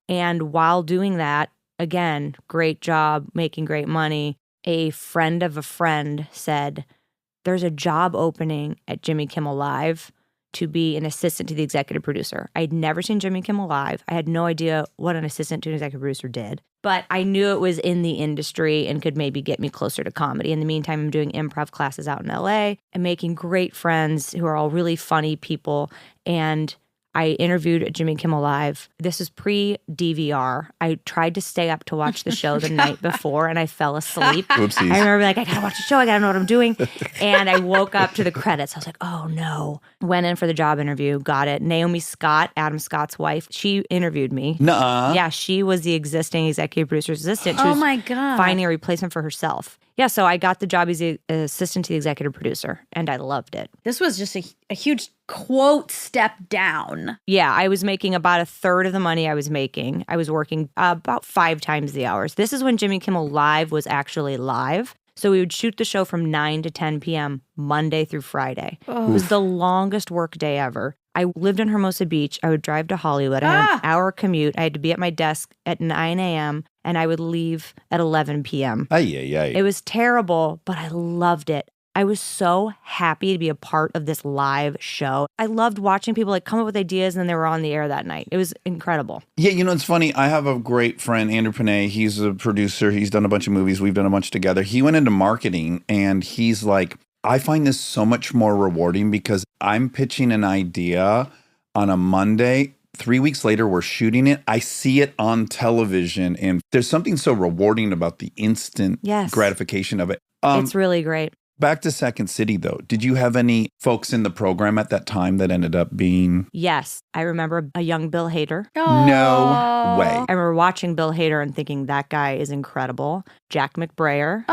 And while doing that, again, great job, making great money, a friend of a friend said, there's a job opening at Jimmy Kimmel Live to be an assistant to the executive producer. I'd never seen Jimmy Kimmel Live. I had no idea what an assistant to an executive producer did, but I knew it was in the industry and could maybe get me closer to comedy. In the meantime, I'm doing improv classes out in LA and making great friends who are all really funny people. And I interviewed at Jimmy Kimmel Live. This is pre-DVR. I tried to stay up to watch the show the night before, and I fell asleep. Whoopsies. I remember I gotta watch the show. I gotta know what I'm doing. And I woke up to the credits. I was like, oh no. Went in for the job interview, got it. Naomi Scott, Adam Scott's wife, she interviewed me. Nuh-uh. Yeah, she was the existing executive producer's assistant. She Oh was my God. finding a replacement for herself. Yeah, so I got the job as the assistant to the executive producer, and I loved it. This was just a huge quote step down. Yeah, I was making about a third of the money I was making. I was working about 5 times the hours. This is when Jimmy Kimmel Live was actually live. So we would shoot the show from 9 to 10 p.m. Monday through Friday. It was the longest work day ever. I lived in Hermosa Beach. I would drive to Hollywood. I had an hour commute. I had to be at my desk at 9 a.m. and I would leave at 11 p.m. It was terrible, but I loved it. I was so happy to be a part of this live show. I loved watching people like come up with ideas and then they were on the air that night. It was incredible. Yeah, you know, it's funny. I have a great friend, Andrew Panay. He's a producer. He's done a bunch of movies. We've done a bunch together. He went into marketing and he's like, I find this so much more rewarding because I'm pitching an idea on a Monday. 3 weeks later, we're shooting it. I see it on television. And there's something so rewarding about the instant gratification of it. It's really great. Back to Second City, though. Did you have any folks in the program at that time that ended up being? Yes. I remember a young Bill Hader. No way. I remember watching Bill Hader and thinking that guy is incredible. Jack McBrayer.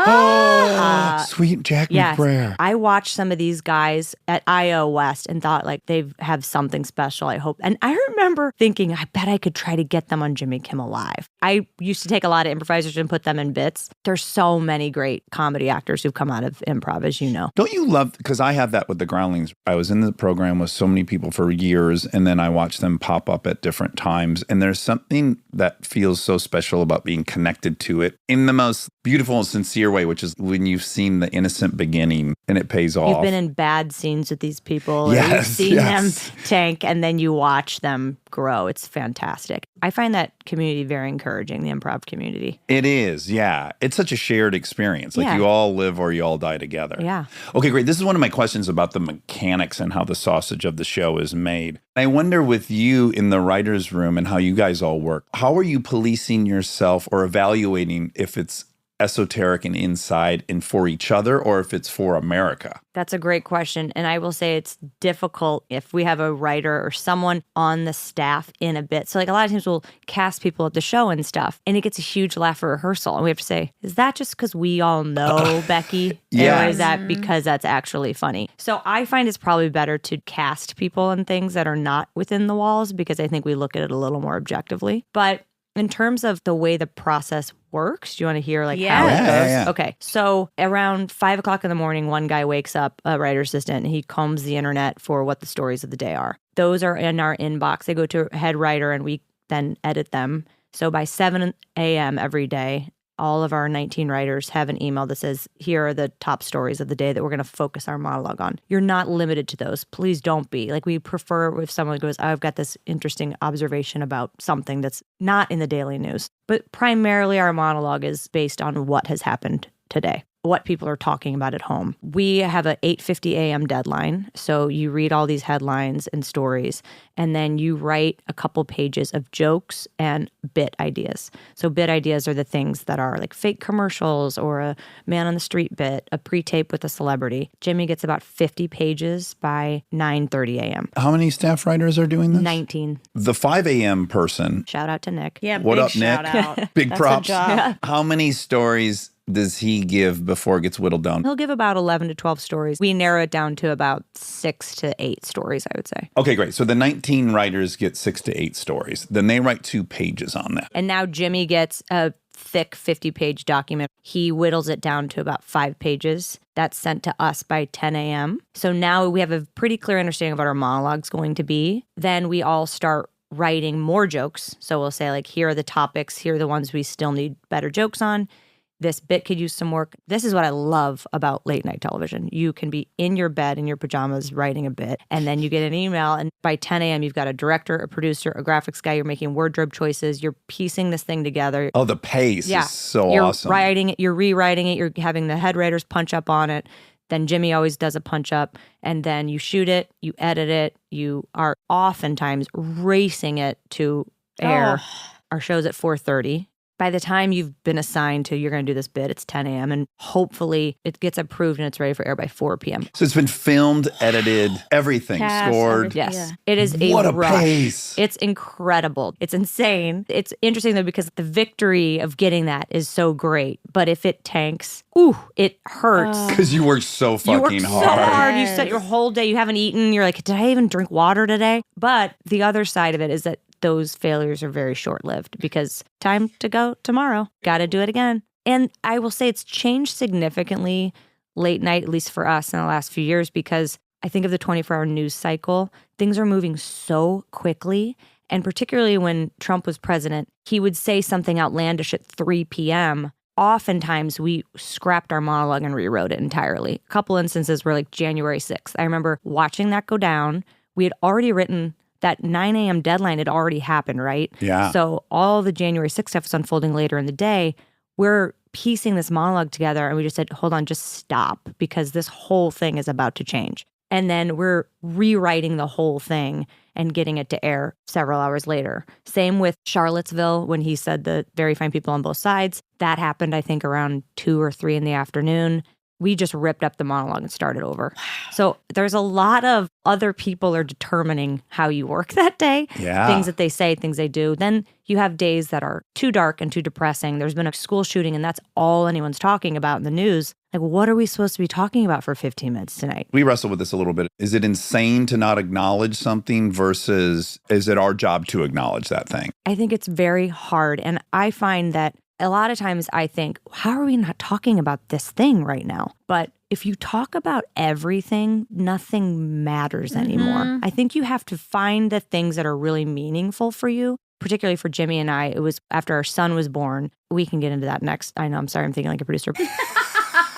Sweet Jack McBrayer. I watched some of these guys at IO West and thought like they have something special, I hope. And I remember thinking, I bet I could try to get them on Jimmy Kimmel Live. I used to take a lot of improvisers and put them in bits. There's so many great comedy actors who've come out of improv, as you know. Don't you love, because I have that with the Groundlings. I was in the program with so many people for years, and then I watched them pop up at different times. And there's something that feels so special about being connected to it in the most beautiful and sincere way, which is when you've seen the innocent beginning and it pays off. You've been in bad scenes with these people. Yes, or you've seen yes. them tank and then you watch them grow. It's fantastic. I find that community very encouraging, the improv community. It is, yeah. It's such a shared experience. Like Yeah. you all live or you all die together. Yeah. Okay, great. This is one of my questions about the mechanics and how the sausage of the show is made. I wonder with you in the writer's room and how you guys all work, how are you policing yourself or evaluating if it's esoteric and inside and for each other or if it's for America? That's a great question. And I will say it's difficult if we have a writer or someone on the staff in a bit. So like a lot of times we'll cast people at the show and stuff and it gets a huge laugh at rehearsal. And we have to say, is that just because we all know Becky? Yeah. Or is that because that's actually funny? So I find it's probably better to cast people and things that are not within the walls because I think we look at it a little more objectively. But in terms of the way the process works, do you want to hear like how it goes? Yeah. Okay. So around 5 o'clock in the morning, one guy wakes up, a writer assistant, and he combs the internet for what the stories of the day are. Those are in our inbox. They go to a head writer and we then edit them. So by 7 a.m. every day, all of our 19 writers have an email that says, here are the top stories of the day that we're going to focus our monologue on. You're not limited to those. Please don't be. Like we prefer if someone goes, I've got this interesting observation about something that's not in the daily news. But primarily our monologue is based on what has happened today, what people are talking about at home. We have a 8:50 a.m. deadline. So you read all these headlines and stories, and then you write a couple pages of jokes and bit ideas. So bit ideas are the things that are like fake commercials or a man on the street bit, a pre-tape with a celebrity. Jimmy gets about 50 pages by 9:30 a.m. How many staff writers are doing this? 19. The 5 a.m. person. Shout out to Nick. Yeah, What big up, Nick? shout out. Big That's a props. job. How many stories does he give before it gets whittled down? He'll give about 11 to 12 stories. We narrow it down to about 6 to 8 stories, I would say. Okay, great. So the 19 writers get 6 to 8 stories. Then they write 2 pages on that. And now Jimmy gets a thick 50-page document. He whittles it down to about 5 pages. That's sent to us by 10 a.m. So now we have a pretty clear understanding of what our monologue's going to be. Then we all start writing more jokes. So we'll say, like, here are the topics. Here are the ones we still need better jokes on. This bit could use some work. This is what I love about late night television. You can be in your bed in your pajamas writing a bit, and then you get an email, and by 10 a.m. you've got a director, a producer, a graphics guy. You're making wardrobe choices. You're piecing this thing together. Oh, the pace is so you're awesome. You're writing it. You're rewriting it. You're having the head writers punch up on it. Then Jimmy always does a punch up, and then you shoot it, you edit it. You are oftentimes racing it to air. Our show's at 4:30. By the time you've been assigned to, you're going to do this bit, it's 10 a.m. And hopefully it gets approved and it's ready for air by 4 p.m. So it's been filmed, edited, everything, Cast, scored. everything. Yes. Yeah. It is a What a rush. pace. It's incredible. It's insane. It's interesting though, because the victory of getting that is so great. But if it tanks, it hurts. Because you work so You work fucking so hard. hard. You set your whole day. You haven't eaten. You're like, did I even drink water today? But the other side of it is that those failures are very short-lived because time to go tomorrow. Got to do it again. And I will say it's changed significantly late night, at least for us in the last few years, because I think of the 24-hour news cycle. Things are moving so quickly. And particularly when Trump was president, he would say something outlandish at 3 p.m. Oftentimes, we scrapped our monologue and rewrote it entirely. A couple instances were like January 6th. I remember watching that go down. We had already written that 9 a.m. deadline had already happened, right? Yeah. So all the January 6th stuff was unfolding later in the day. We're piecing this monologue together and we just said, hold on, just stop because this whole thing is about to change. And then we're rewriting the whole thing and getting it to air several hours later. Same with Charlottesville when he said the very fine people on both sides. That happened, I think, around 2 or 3 in the afternoon. We just ripped up the monologue and started over. So there's a lot of other people are determining how you work that day. Yeah. Things that they say, things they do. Then you have days that are too dark and too depressing. There's been a school shooting and that's all anyone's talking about in the news. Like, what are we supposed to be talking about for 15 minutes tonight? We wrestle with this a little bit. Is it insane to not acknowledge something versus is it our job to acknowledge that thing? I think it's very hard. And I find that a lot of times I think, how are we not talking about this thing right now? But if you talk about everything, nothing matters anymore. I think you have to find the things that are really meaningful for you. Particularly for Jimmy and I, it was after our son was born. We can get into that next. I know, I'm sorry, I'm thinking like a producer.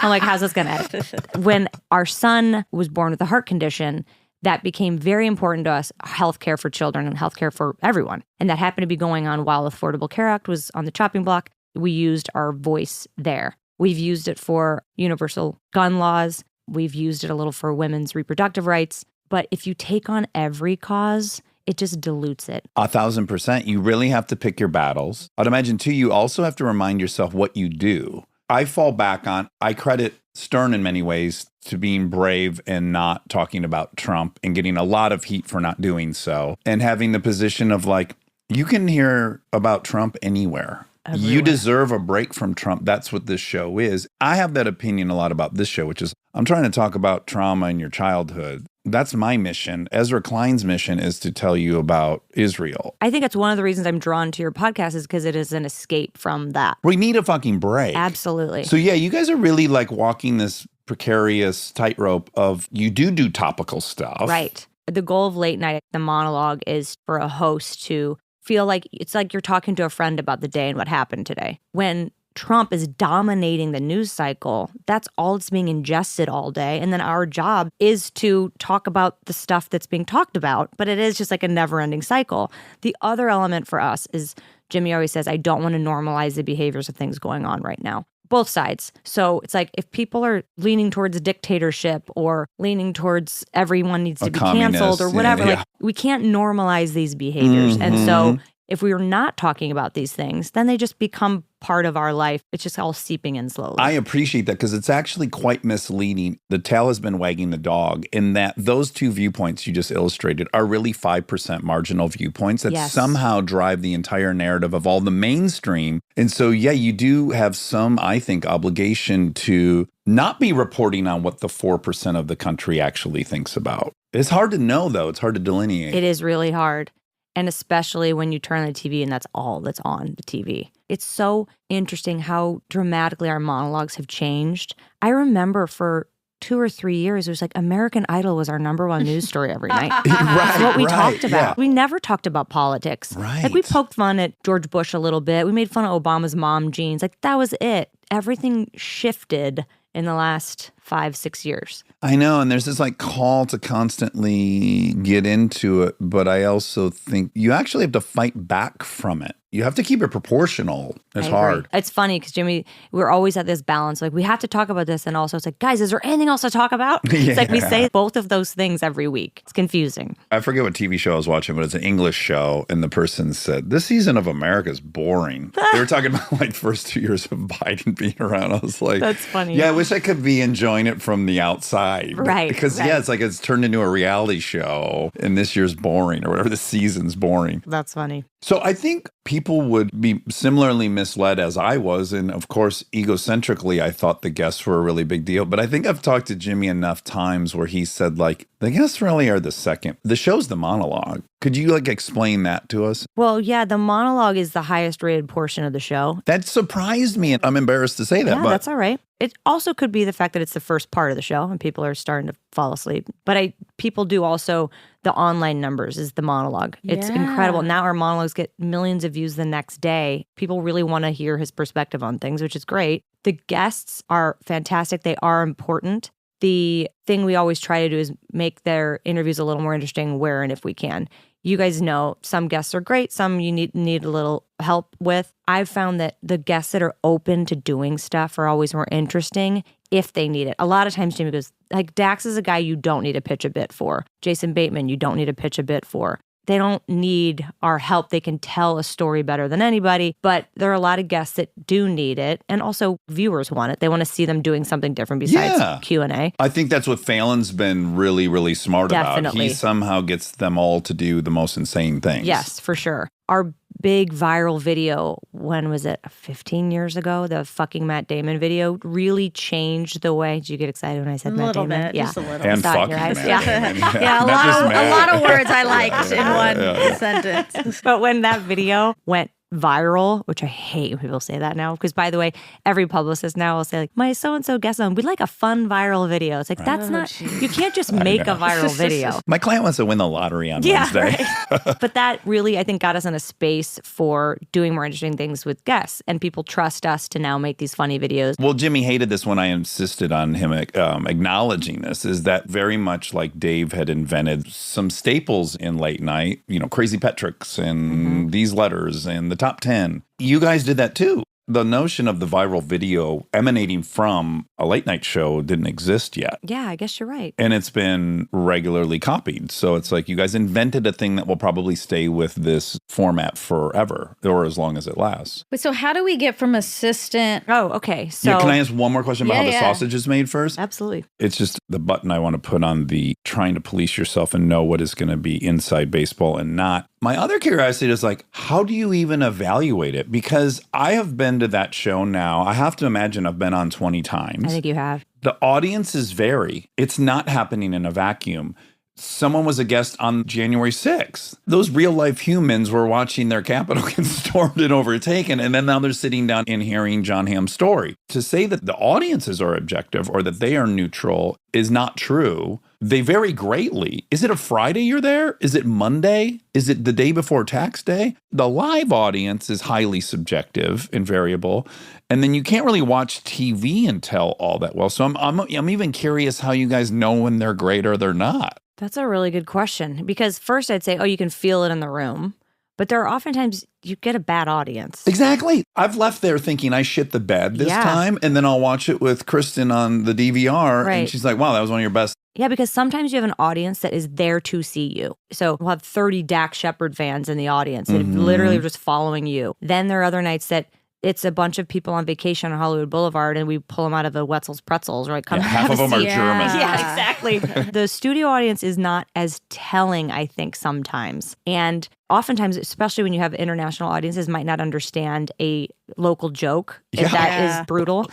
I'm like, how's this going to end? When our son was born with a heart condition, that became very important to us, healthcare for children and healthcare for everyone. And that happened to be going on while the Affordable Care Act was on the chopping block. We used our voice there. We've used it for universal gun laws. We've used it a little for women's reproductive rights. But if you take on every cause, it just dilutes it. 1,000%. You really have to pick your battles. I'd imagine, too, you also have to remind yourself what you do. I fall back on, I credit Stern in many ways to being brave and not talking about Trump and getting a lot of heat for not doing so. And having the position of like, you can hear about Trump anywhere. Everywhere. You deserve a break from Trump. That's what this show is. I have that opinion a lot about this show, which is I'm trying to talk about trauma in your childhood. That's my mission. Ezra Klein's mission is to tell you about Israel. I think that's one of the reasons I'm drawn to your podcast is because it is an escape from that. We need a fucking break. Absolutely. So yeah, you guys are really like walking this precarious tightrope of you do topical stuff. Right. The goal of late night, the monologue, is for a host to feel like it's like you're talking to a friend about the day and what happened today. When Trump is dominating the news cycle, that's all that's being ingested all day. And then our job is to talk about the stuff that's being talked about, but it is just like a never-ending cycle. The other element for us is, Jimmy always says, I don't want to normalize the behaviors of things going on right now. Both sides. So it's like if people are leaning towards dictatorship or leaning towards everyone needs to be canceled or whatever, yeah. like we can't normalize these behaviors. And so If we are not talking about these things, then they just become part of our life. It's just all seeping in slowly. I appreciate that because it's actually quite misleading. The tail has been wagging the dog in that those two viewpoints you just illustrated are really 5% marginal viewpoints that somehow drive the entire narrative of all the mainstream. And so, yeah, you do have some, I think, obligation to not be reporting on what the 4% of the country actually thinks about. It's hard to know, though. It's hard to delineate. It is really hard. And especially when you turn on the TV and that's all that's on the TV. It's so interesting how dramatically our monologues have changed. I remember for 2 or 3 years, it was like American Idol was our number one news story every night. That's what we talked about. Yeah. We never talked about politics. Right. Like we poked fun at George Bush a little bit. We made fun of Obama's mom jeans. Like that was it. Everything shifted in the last 5-6 years. I know, and there's this like call to constantly get into it, but I also think you actually have to fight back from it. You have to keep it proportional. It's I agree. hard. It's funny because Jimmy, we're always at this balance. Like we have to talk about this, and also it's like, guys, is there anything else to talk about? It's like we say both of those things every week. It's confusing. I forget what TV show I was watching, but it's an English show, and the person said, "This season of America is boring." They were talking about like first 2 years of Biden being around. I was like, That's funny. Yeah, I wish I could be enjoying it from the outside. Right, Because, right. yeah, it's like it's turned into a reality show, and this year's boring, or whatever, the season's boring. That's funny. So I think people would be similarly misled as I was. And of course, egocentrically, I thought the guests were a really big deal. But I think I've talked to Jimmy enough times where he said, like, the guests really are the second. The show's the monologue. Could you like explain that to us? Well, yeah, the monologue is the highest rated portion of the show. That surprised me. And I'm embarrassed to say that. Yeah, but that's all right. It also could be the fact that it's the first part of the show and people are starting to fall asleep. But people do also, the online numbers is the monologue. It's incredible. Now our monologues get millions of views the next day. People really want to hear his perspective on things, which is great. The guests are fantastic. They are important. The thing we always try to do is make their interviews a little more interesting where and if we can. You guys know some guests are great, some you need a little help with. I've found that the guests that are open to doing stuff are always more interesting if they need it. A lot of times Jimmy goes, like Dax is a guy you don't need to pitch a bit for. Jason Bateman, you don't need to pitch a bit for. They don't need our help. They can tell a story better than anybody, but there are a lot of guests that do need it. And also viewers want it. They want to see them doing something different besides Q&A. I think that's what Fallon's been really, really smart about. Definitely. He somehow gets them all to do the most insane things. Yes, for sure. Our big viral video, when was it? 15 years ago, the fucking Matt Damon video really changed the way. Did you get excited when I said Matt Damon? Bit, Yeah, just a little. And Saw it in fucking your eyes. Matt Yeah. Damon. Yeah, a Not just Matt. lot of words I liked in one sentence. But when that video went viral, which I hate when people say that now, because by the way, every publicist now will say like, my so-and-so guest on, we'd like a fun viral video. It's like, that's not, you can't just make a viral video. My client wants to win the lottery on Wednesday. Right. But that really, I think, got us in a space for doing more interesting things with guests, and people trust us to now make these funny videos. Well, Jimmy hated this when I insisted on him acknowledging this, is that very much like Dave had invented some staples in late night, you know, Crazy Petricks and These Letters and the Top 10. You guys did that too. The notion of the viral video emanating from a late night show didn't exist yet. Yeah, I guess you're right. And it's been regularly copied. So it's like you guys invented a thing that will probably stay with this format forever, or as long as it lasts. But so how do we get from assistant? Oh, okay. So Yeah, can I ask one more question about how the sausage is made first? Absolutely. It's just the button I want to put on the trying to police yourself and know what is going to be inside baseball and not. My other curiosity is like, how do you even evaluate it? Because I have been to that show now. I have to imagine I've been on 20 times. I think you have. The audiences vary. It's not happening in a vacuum. Someone was a guest on January 6th. Those real life humans were watching their capital get stormed and overtaken. And then now they're sitting down and hearing John Hamm's story. To say that the audiences are objective or that they are neutral is not true. They vary greatly. Is it a Friday you're there? Is it Monday? Is it the day before tax day? The live audience is highly subjective and variable. And then you can't really watch TV and tell all that well. So I'm even curious how you guys know when they're great or they're not. That's a really good question. Because first I'd say, oh, you can feel it in the room. But there are oftentimes you get a bad audience. Exactly. I've left there thinking I shit the bed this time, and then I'll watch it with Kristen on the DVR, and she's like, wow, that was one of your best Yeah, because sometimes you have an audience that is there to see you. So we'll have 30 Dax Shepard fans in the audience that literally are just following you. Then there are other nights that it's a bunch of people on vacation on Hollywood Boulevard and we pull them out of the Wetzel's Pretzels, right? Come half of them are German. Yeah, exactly. The studio audience is not as telling, I think, sometimes. And oftentimes, especially when you have international audiences, might not understand a local joke if that is brutal.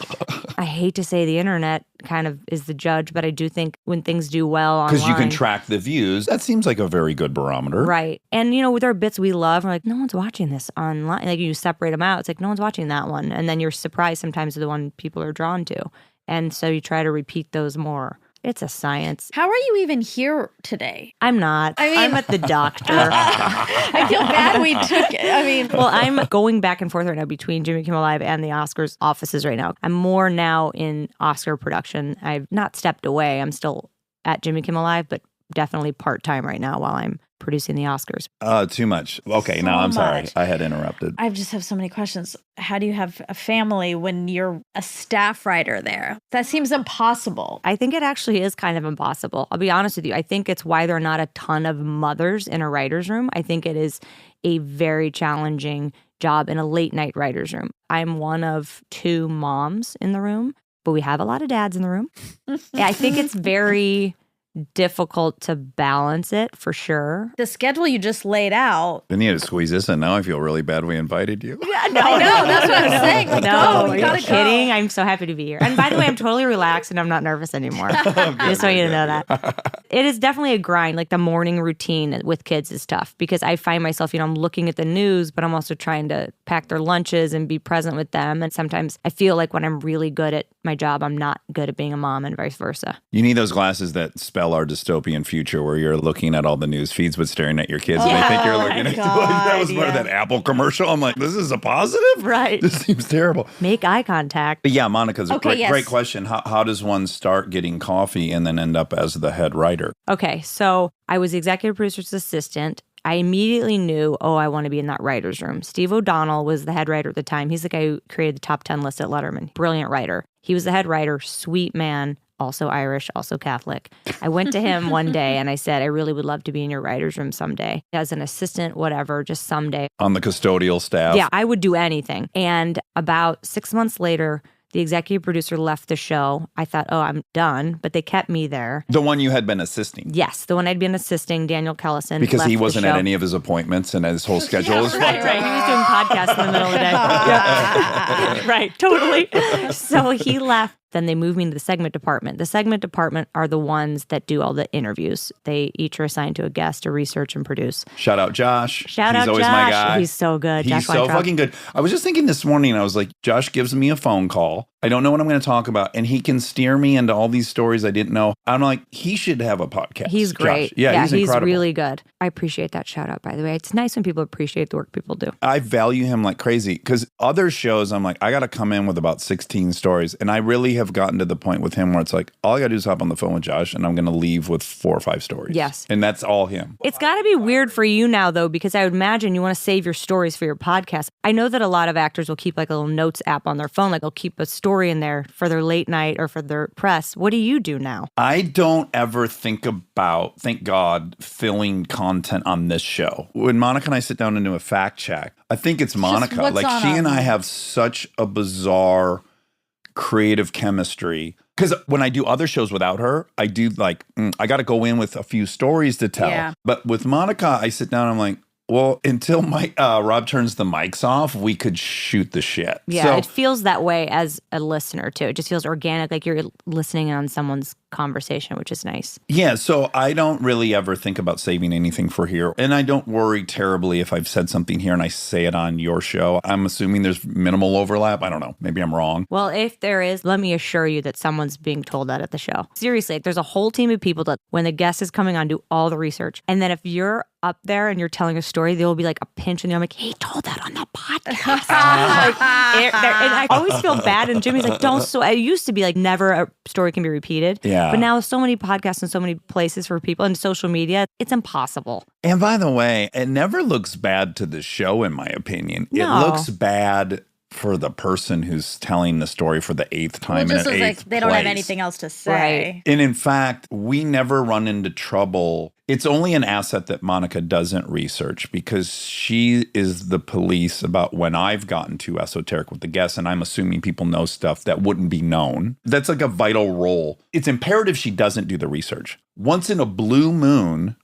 I hate to say the internet kind of is the judge, but I do think when things do well online. Because you can track the views. That seems like a very good barometer. Right. And, with our bits we love, we're like, no one's watching this online. Like, you separate them out. It's like, no one's watching that one. And then you're surprised sometimes at the one people are drawn to. And so you try to repeat those more. It's a science. How are you even here today? I'm not. I'm at the doctor. I feel bad we took Well, I'm going back and forth right now between Jimmy Kimmel Live and the Oscars offices right now. I'm more now in Oscar production. I've not stepped away. I'm still at Jimmy Kimmel Live, but definitely part-time right now while I'm producing the Oscars. Too much. Okay, So now I'm sorry. much. I had interrupted. I just have so many questions. How do you have a family when you're a staff writer there? That seems impossible. I think it actually is kind of impossible. I'll be honest with you. I think it's why there are not a ton of mothers in a writer's room. I think it is a very challenging job in a late night writer's room. I'm one of 2 moms in the room, but we have a lot of dads in the room. I think it's very difficult to balance it for sure. The schedule you just laid out. Then you had to squeeze this in. Now I feel really bad we invited you. I know, that's what I'm saying. Like, No, go, are you you gotta kidding? go. I'm so happy to be here. And by the way, I'm totally relaxed and I'm not nervous anymore. I just want you to know that. It is definitely a grind. Like the morning routine with kids is tough because I find myself, I'm looking at the news, but I'm also trying to pack their lunches and be present with them. And sometimes I feel like when I'm really good at my job, I'm not good at being a mom and vice versa. You need those glasses that spell our dystopian future where you're looking at all the news feeds but staring at your kids and they think you're looking at that was part of that Apple commercial. I'm like, this is a positive? Right. This seems terrible. Make eye contact. But yeah, Monica's a Okay, great question. How does one start getting coffee and then end up as the head writer? Okay, so I was executive producer's assistant. I immediately knew, I want to be in that writer's room. Steve O'Donnell was the head writer at the time. He's the guy who created the top 10 list at Letterman. Brilliant writer. He was the head writer, sweet man, also Irish, also Catholic. I went to him one day and I said, I really would love to be in your writer's room someday. As an assistant, whatever, just someday. On the custodial staff? Yeah, I would do anything. And about 6 months later, the executive producer left the show. I thought, I'm done, but they kept me there. The one you had been assisting? Yes, the one I'd been assisting, Daniel Kellison. Because left he the wasn't at show. any of his appointments and his whole schedule was Right. He was doing podcasts in the middle of the day. Yeah. Right, totally. So he left. Then they moved me to the segment department. The segment department are the ones that do all the interviews. They each are assigned to a guest to research and produce. Shout out Josh. He's always Josh. my guy. He's so good. He's Josh so Weintraub. fucking good. I was just thinking this morning, I was like, Josh gives me a phone call. I don't know what I'm going to talk about. And he can steer me into all these stories I didn't know. I'm like, he should have a podcast. He's great. Josh. Yeah, he's incredible. really good. I appreciate that shout out, by the way. It's nice when people appreciate the work people do. I value him like crazy because other shows, I'm like, I got to come in with about 16 stories. And I really have gotten to the point with him where it's like, all I got to do is hop on the phone with Josh and I'm going to leave with 4 or 5 stories. Yes. And that's all him. It's got to be weird for you now, though, because I would imagine you want to save your stories for your podcast. I know that a lot of actors will keep like a little notes app on their phone, like they'll keep a story in there for their late night or for their press. What do you do now? I don't ever think about, thank God, filling content on this show. When Monica and I sit down and do a fact check, I think it's Monica. what's Like on she and our- I have such a bizarre creative chemistry. Because when I do other shows without her, I do like, I got to go in with a few stories to tell. Yeah. But with Monica, I sit down and I'm like, well, until Rob turns the mics off, we could shoot the shit. Yeah, So, it feels that way as a listener, too. It just feels organic, like you're listening on someone's conversation, which is nice. yeah, so I don't really ever think about saving anything for here. And I don't worry terribly if I've said something here and I say it on your show. I'm assuming there's minimal overlap. I don't know. Maybe I'm wrong. Well, if there is, let me assure you that someone's being told that at the show. Seriously, like, there's a whole team of people that when the guest is coming on, do all the research. And then if you're up there and you're telling a story, there will be like a pinch and I'm like, he told that on the podcast. And I always feel bad. And Jimmy's like, don't. So it used to be like never a story can be repeated. Yeah. But now so many podcasts and so many places for people and social media, it's impossible. And by the way, it never looks bad to the show, in my opinion. No. It looks bad for the person who's telling the story for the 8th time Well, just in an as eighth like they don't have place. anything else to say. And in fact, we never run into trouble. It's only an asset that Monica doesn't research because she is the police about when I've gotten too esoteric with the guests, and I'm assuming people know stuff that wouldn't be known. That's like a vital role. It's imperative she doesn't do the research. Once in a blue moon,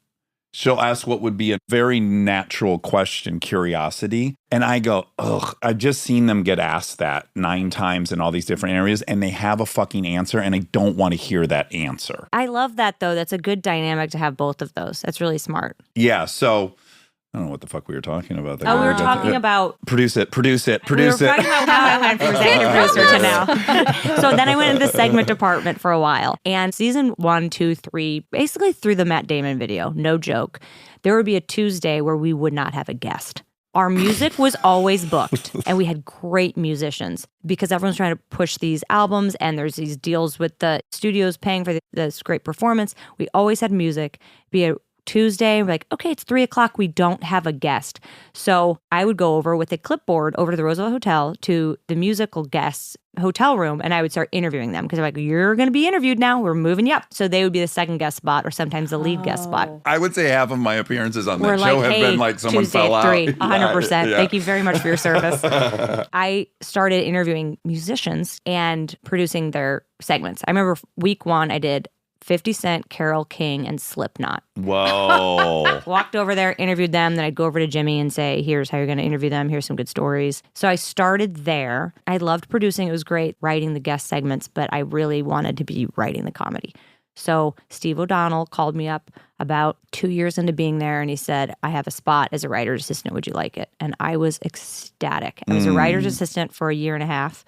she'll ask what would be a very natural question, curiosity. And I go, ugh, I've just seen them get asked that 9 times in all these different areas, and they have a fucking answer, and I don't want to hear that answer. I love that, though. That's a good dynamic to have both of those. That's really smart. Yeah, so I don't know what the fuck we were talking about there. Oh, we were talking about... Produce it. We were talking about how I went from executive producer to now. So then I went into the segment department for a while. And season 1, 2, 3, basically through the Matt Damon video, no joke, there would be a Tuesday where we would not have a guest. Our music was always booked, and we had great musicians because everyone's trying to push these albums, and there's these deals with the studios paying for this great performance. We always had music. Be a Tuesday, we're like, okay, it's 3:00. We don't have a guest. So I would go over with a clipboard over to the Roosevelt Hotel to the musical guests' hotel room, and I would start interviewing them because they're like, you're going to be interviewed now. We're moving you up. So they would be the second guest spot or sometimes the lead guest spot. I would say half of my appearances on We're that like, show have hey, been like someone Tuesday fell at 3, out. 100%. Yeah. Thank you very much for your service. I started interviewing musicians and producing their segments. I remember week 1, I did 50 Cent, Carole King, and Slipknot. Whoa. Walked over there, interviewed them. Then I'd go over to Jimmy and say, here's how you're going to interview them. Here's some good stories. So I started there. I loved producing. It was great writing the guest segments, but I really wanted to be writing the comedy. So Steve O'Donnell called me up about 2 years into being there, and he said, I have a spot as a writer's assistant. Would you like it? And I was ecstatic. I was a writer's assistant for a year and a half.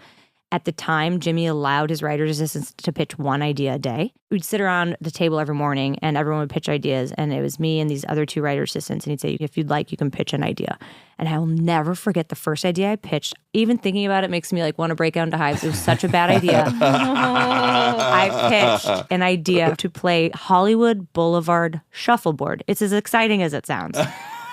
At the time, Jimmy allowed his writer's assistants to pitch 1 idea a day. We'd sit around the table every morning and everyone would pitch ideas. And it was me and these other 2 writer's assistants. And he'd say, if you'd like, you can pitch an idea. And I will never forget the first idea I pitched. Even thinking about it makes me like want to break out into hives. It was such a bad idea. I pitched an idea to play Hollywood Boulevard Shuffleboard. It's as exciting as it sounds.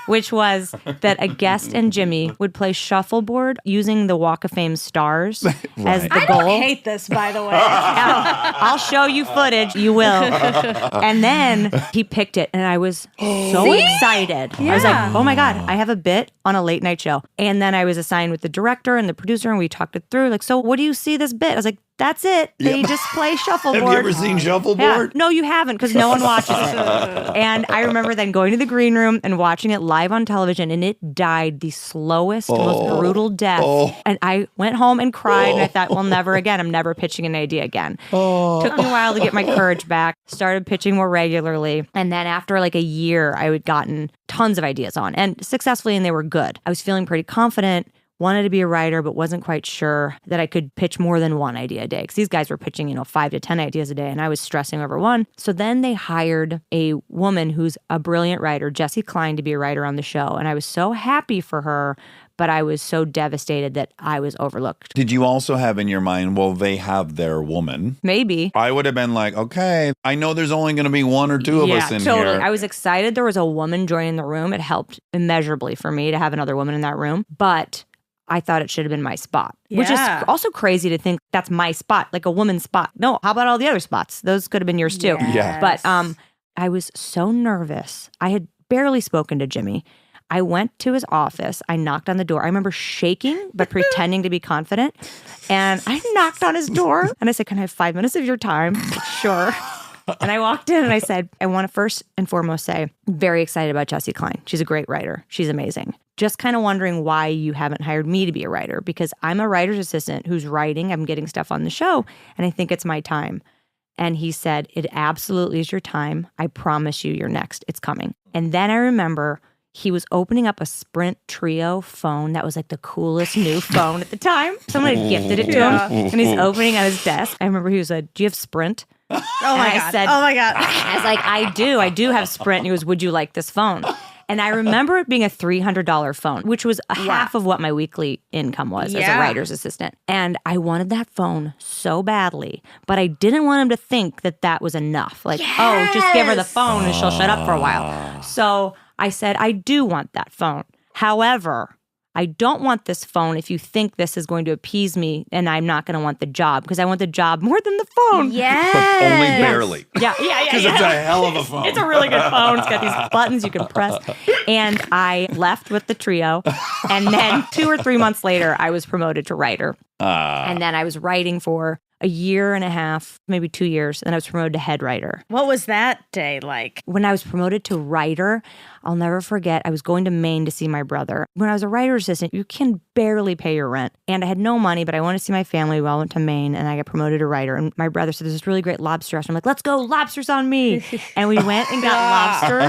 Which was that a guest and Jimmy would play shuffleboard using the Walk of Fame stars as the goal. I don't hate this, by the way. Yeah, I'll show you footage. You will. And then he picked it, and I was so excited. I was like, oh my God, I have a bit on a late night show. And then I was assigned with the director and the producer, and we talked it through. Like, so what do you see this bit? I was like, that's it. They just play shuffleboard. Have you ever seen Shuffleboard? Yeah. No, you haven't, because no one watches it. And I remember then going to the green room and watching it live on television, and it died the slowest, most brutal death. And I went home and cried, and I thought, well, never again. I'm never pitching an idea again. Took me a while to get my courage back. Started pitching more regularly. And then after like a year, I had gotten tons of ideas on, and successfully, and they were good. I was feeling pretty confident. Wanted to be a writer, but wasn't quite sure that I could pitch more than 1 idea a day. Because these guys were pitching, 5 to 10 ideas a day, and I was stressing over one. So then they hired a woman who's a brilliant writer, Jessie Klein, to be a writer on the show. And I was so happy for her, but I was so devastated that I was overlooked. Did you also have in your mind, well, they have their woman? Maybe. I would have been like, okay, I know there's only going to be 1 or 2 of us in totally. here. I was excited there was a woman joining the room. It helped immeasurably for me to have another woman in that room. But I thought it should have been my spot, which is also crazy to think that's my spot, like a woman's spot. No, how about all the other spots? Those could have been yours too. Yeah. But I was so nervous. I had barely spoken to Jimmy. I went to his office. I knocked on the door. I remember shaking, but pretending to be confident. And I knocked on his door and I said, can I have 5 minutes of your time? Sure. And I walked in and I said, I want to first and foremost say, I'm very excited about Jessie Klein. She's a great writer. She's amazing. Just kind of wondering why you haven't hired me to be a writer, because I'm a writer's assistant who's writing. I'm getting stuff on the show, and I think it's my time. And he said, it absolutely is your time. I promise you, you're next. It's coming. And then I remember he was opening up a Sprint Trio phone that was like the coolest new phone at the time. Someone had gifted it to him, and he's opening on his desk. I remember he was like, do you have Sprint? Oh my God. I was like, I do have Sprint. And he goes, would you like this phone? And I remember it being a $300 phone, which was half of what my weekly income was as a writer's assistant. And I wanted that phone so badly, but I didn't want him to think that that was enough. Like, oh, just give her the phone and she'll shut up for a while. So I said, I do want that phone. However, I don't want this phone if you think this is going to appease me and I'm not going to want the job because I want the job more than the phone. Yes. But only barely. Yeah. Because it's a hell of a phone. It's a really good phone. It's got these buttons you can press. And I left with the trio. And then 2 or 3 months later, I was promoted to writer. And then I was writing for a year and a half, maybe 2 years. And I was promoted to head writer. What was that day like? When I was promoted to writer, I'll never forget, I was going to Maine to see my brother. When I was a writer assistant, you can barely pay your rent. And I had no money, but I wanted to see my family. Well, I went to Maine and I got promoted to writer. And my brother said, there's this really great lobster restaurant. I'm like, let's go, lobster's on me. And we went and got lobster.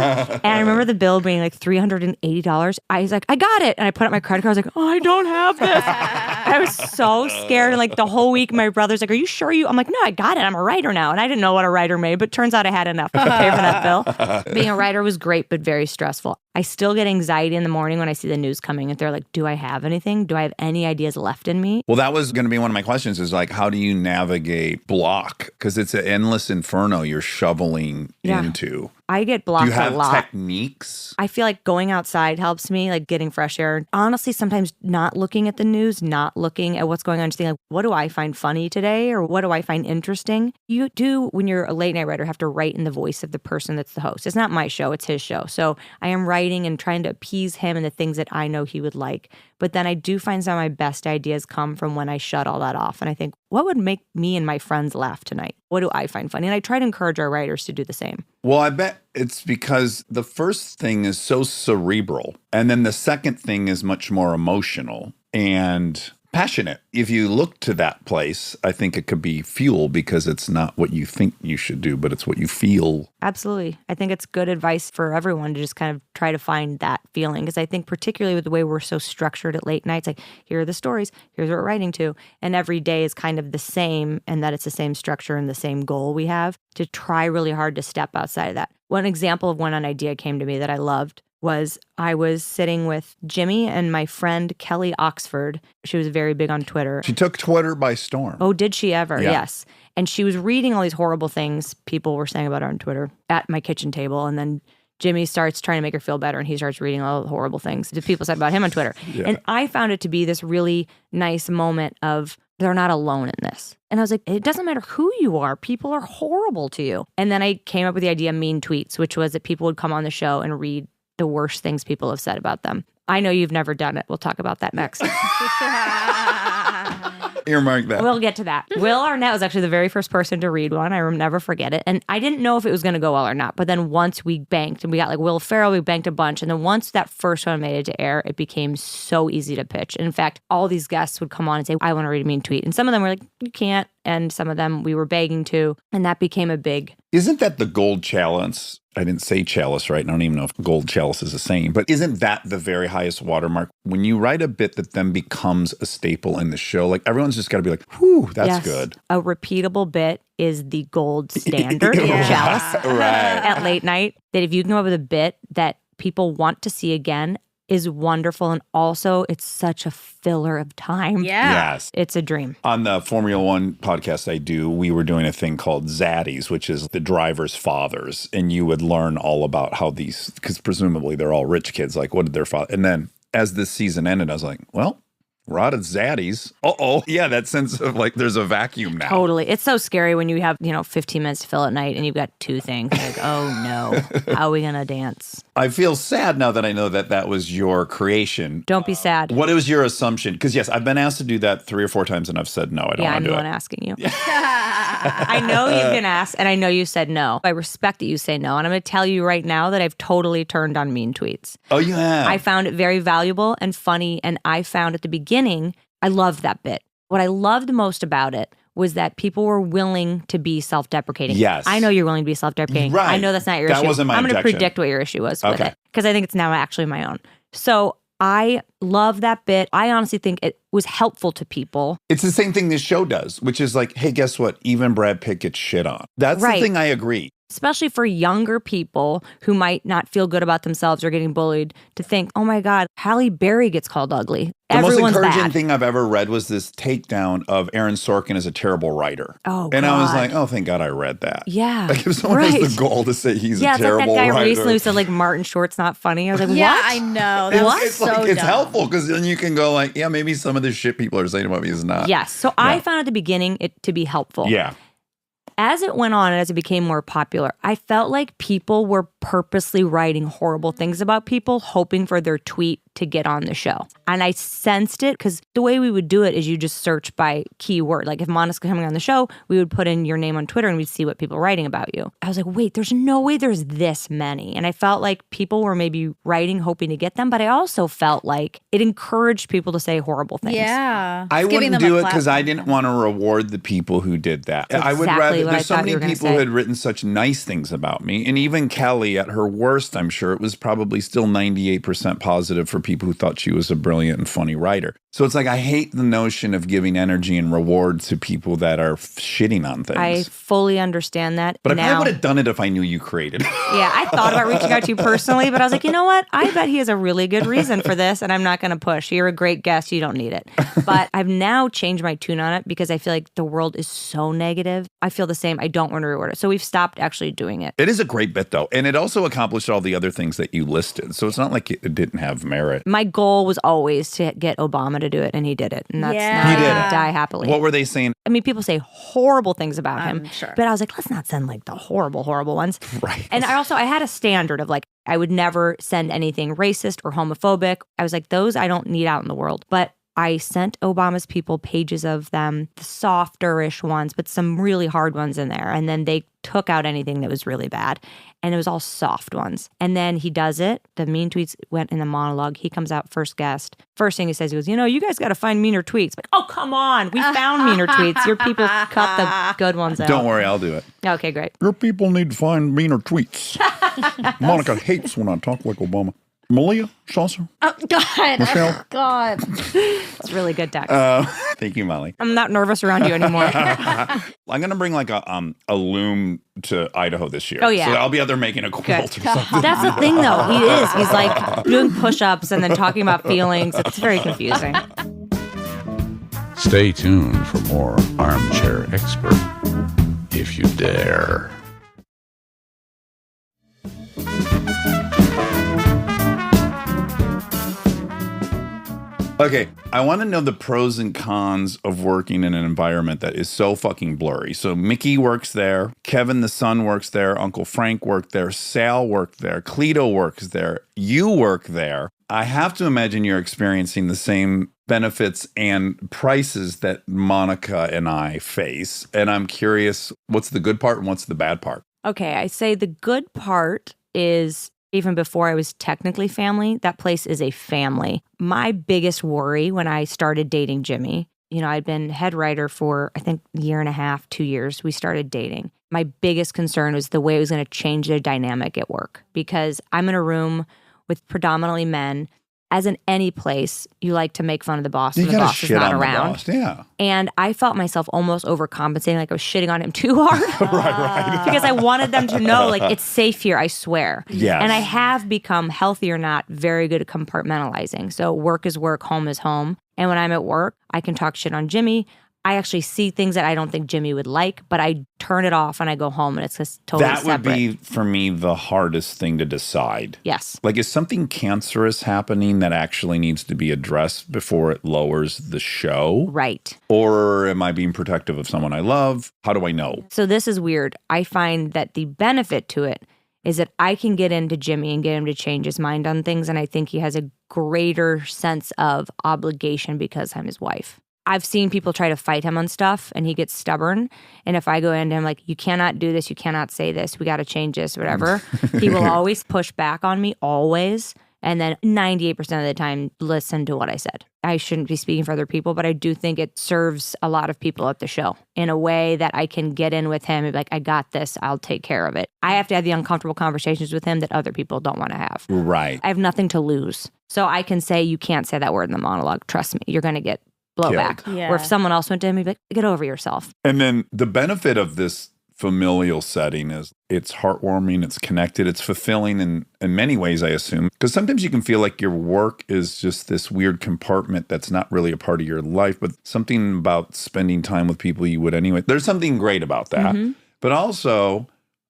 And I remember the bill being like $380. I was like, I got it. And I put up my credit card. I was like, oh, I don't have this. I was so scared. And like the whole week, my brother's like, are you sure I'm like, no, I got it. I'm a writer now. And I didn't know what a writer made, but turns out I had enough to pay for that bill. Being a writer was great, but very stressful. I still get anxiety in the morning when I see the news coming and they're like, do I have anything? Do I have any ideas left in me? Well, that was going to be one of my questions is like, how do you navigate block? Because it's an endless inferno you're shoveling into. I get Do blocked you have a lot. techniques? I feel like going outside helps me, like getting fresh air. Honestly, sometimes not looking at the news, not looking at what's going on, just thinking, like, what do I find funny today? Or what do I find interesting? You do, when you're a late night writer, have to write in the voice of the person that's the host. It's not my show, it's his show. So I am writing and trying to appease him and the things that I know he would like. But then I do find some of my best ideas come from when I shut all that off. And I think, what would make me and my friends laugh tonight? What do I find funny? And I try to encourage our writers to do the same. Well, I bet it's because the first thing is so cerebral. And then the second thing is much more emotional and passionate. If you look to that place, I think it could be fuel because it's not what you think you should do, but it's what you feel. Absolutely. I think it's good advice for everyone to just kind of try to find that feeling. Because I think particularly with the way we're so structured at late nights, like here are the stories, here's what we're writing to. And every day is kind of the same and that it's the same structure and the same goal we have to try really hard to step outside of that. One example of when an idea came to me that I loved was I was sitting with Jimmy and my friend Kelly Oxford. She was very big on Twitter. She took Twitter by storm. Oh, did she ever? Yeah. Yes. And she was reading all these horrible things people were saying about her on Twitter at my kitchen table. And then Jimmy starts trying to make her feel better and he starts reading all the horrible things that people said about him on Twitter. Yeah. And I found it to be this really nice moment of they're not alone in this. And I was like, it doesn't matter who you are. People are horrible to you. And then I came up with the idea mean tweets, which was that people would come on the show and read the worst things people have said about them. I know you've never done it. We'll talk about that next. Earmark that. We'll get to that. Will Arnett was actually the very first person to read one. I will never forget it. And I didn't know if it was going to go well or not. But then once we banked, and we got like Will Ferrell, we banked a bunch. And then once that first one made it to air, it became so easy to pitch. And in fact, all these guests would come on and say, I want to read a mean tweet. And some of them were like, you can't. And some of them we were begging to. And that became a big... Isn't that the gold chalice? I didn't say chalice right. I don't even know if gold chalice is a saying, but isn't that the very highest watermark? When you write a bit that then becomes a staple in the show, like everyone's just got to be like, whew, that's Yes. good. A repeatable bit is the gold standard of chalice Right. at late night. That if you can come up with a bit that people want to see again is wonderful. And also it's such a filler of time. Yeah. Yes. It's a dream. On the Formula One podcast I do, we were doing a thing called Zaddies, which is the drivers' fathers. And you would learn all about how these, because presumably they're all rich kids, like what did their father, and then as this season ended, I was like, well, we're out of Zaddies. Uh-oh. Yeah, that sense of like there's a vacuum now. Totally. It's so scary when you have, 15 minutes to fill at night and you've got two things. You're like, oh no, how are we going to dance? I feel sad now that I know that that was your creation. Don't be sad. What was your assumption? Because yes, I've been asked to do that 3 or 4 times and I've said no, I don't Yeah, want I'm to the do one it. asking you. I know you've been asked and I know you said no. I respect that you say no. And I'm going to tell you right now that I've totally turned on mean tweets. Oh, you have? I found it very valuable and funny. And I found at the beginning, I loved that bit. What I loved most about it was that people were willing to be self-deprecating. Yes. I know you're willing to be self-deprecating. Right. I know that's not your That issue. wasn't my I'm going to objection. predict what your issue was with Okay. it because I think it's now actually my own. So I love that bit. I honestly think it was helpful to people. It's the same thing this show does, which is like, hey, guess what? Even Brad Pitt gets shit on. That's Right. the thing I agree. especially for younger people who might not feel good about themselves or getting bullied, to think, oh my God, Halle Berry gets called ugly. The most Everyone's encouraging bad. thing I've ever read was this takedown of Aaron Sorkin as a terrible writer. Oh, and I was God. like, oh, thank God I read that. Yeah. Like if someone has the goal to say he's a it's like terrible that guy writer. recently who said like Martin Short's not funny. I was like, Yeah, what? I know. That was It's so like it's dumb. helpful because then you can go like, yeah, maybe some of the shit people are saying about me is not. Yes. So I found at the beginning it to be helpful. Yeah. As it went on and as it became more popular, I felt like people were purposely writing horrible things about people, hoping for their tweet to get on the show. And I sensed it because the way we would do it is you just search by keyword. Like if Monica's coming on the show, we would put in your name on Twitter and we'd see what people are writing about you. I was like, wait, there's no way there's this many. And I felt like people were maybe writing, hoping to get them. But I also felt like it encouraged people to say horrible things. Yeah. I It's giving wouldn't them a do it because I platform. didn't want to reward the people who did that. That's I would exactly rather, what I there's so thought many you were gonna people say. who had written such nice things about me. And even Kelly at her worst, I'm sure it was probably still 98% positive for people who thought she was a brilliant and funny writer. So it's like, I hate the notion of giving energy and reward to people that are shitting on things. I fully understand that. but I now, probably would have done it if I knew you created it. Yeah, I thought about reaching out to you personally, but I was like, you know what? I bet he has a really good reason for this, and I'm not going to push. You're a great guest. You don't need it. But I've now changed my tune on it because I feel like the world is so negative. I feel the same. I don't want to reward it. So we've stopped actually doing it. It is a great bit, though. And it also accomplished all the other things that you listed. So it's not like it didn't have merit. My goal was always to get Obama to do it, and he did it. And that's Yeah. now He I did can it. die happily. What were they saying? I mean, people say horrible things about I'm him. sure. But I was like, let's not send like the horrible ones. Right. And I had a standard of like, I would never send anything racist or homophobic. I was like, those I don't need out in the world. But I sent Obama's people pages of them, the softer-ish ones, but some really hard ones in there. And then they took out anything that was really bad. And it was all soft ones. And then he does it. The mean tweets went in the monologue. He comes out first guest. First thing he says, he goes, you guys got to find meaner tweets. Like, oh, come on. We found meaner tweets. Your people cut the good ones out. Don't worry, I'll do it. Okay, great. Your people need to find meaner tweets. Monica hates when I talk like Obama. Malia, Chaucer, Oh, God. Michelle. God. It's really good, Dax. Thank you, Molly. I'm not nervous around you anymore. I'm gonna bring like a loom to Idaho this year. Oh, yeah. So I'll be out there making a quilt or something. That's the thing, though. He is. He's like doing push-ups and then talking about feelings. It's very confusing. Stay tuned for more Armchair Expert, if you dare. Okay, I want to know the pros and cons of working in an environment that is so fucking blurry. So Mickey works there, Kevin the son works there, Uncle Frank worked there, Sal worked there, Cleto works there, you work there. I have to imagine you're experiencing the same benefits and prices that Monica and I face. And I'm curious, what's the good part and what's the bad part? Okay, I say the good part is even before I was technically family, that place is a family. My biggest worry when I started dating Jimmy, I'd been head writer for, I think, a year and a half, 2 years. We started dating. My biggest concern was the way it was going to change the dynamic at work because I'm in a room with predominantly men. As in any place, you like to make fun of the boss when the gotta boss is shit not on the around. boss, yeah. And I felt myself almost overcompensating, like I was shitting on him too hard. Right. Because I wanted them to know, like, it's safe here, I swear. Yes. And I have become, healthy or not, very good at compartmentalizing. So work is work, home is home. And when I'm at work, I can talk shit on Jimmy. I actually see things that I don't think Jimmy would like, but I turn it off and I go home and it's just totally That separate. would be, for me, the hardest thing to decide. Yes. Like, is something cancerous happening that actually needs to be addressed before it lowers the show? Right. Or am I being protective of someone I love? How do I know? So this is weird. I find that the benefit to it is that I can get into Jimmy and get him to change his mind on things. And I think he has a greater sense of obligation because I'm his wife. I've seen people try to fight him on stuff and he gets stubborn. And if I go into him like, you cannot do this, you cannot say this, we got to change this, whatever, he will always push back on me, always. And then 98% of the time, listen to what I said. I shouldn't be speaking for other people, but I do think it serves a lot of people at the show in a way that I can get in with him and be like, I got this, I'll take care of it. I have to have the uncomfortable conversations with him that other people don't want to have. Right. I have nothing to lose. So I can say, you can't say that word in the monologue. Trust me, you're going to get blowback. Killed. Yeah. Or if someone else went to him, he'd be like, get over yourself. And then the benefit of this familial setting is it's heartwarming, it's connected, it's fulfilling in many ways, I assume. Because sometimes you can feel like your work is just this weird compartment that's not really a part of your life, but something about spending time with people you would anyway. There's something great about that. Mhm. But also,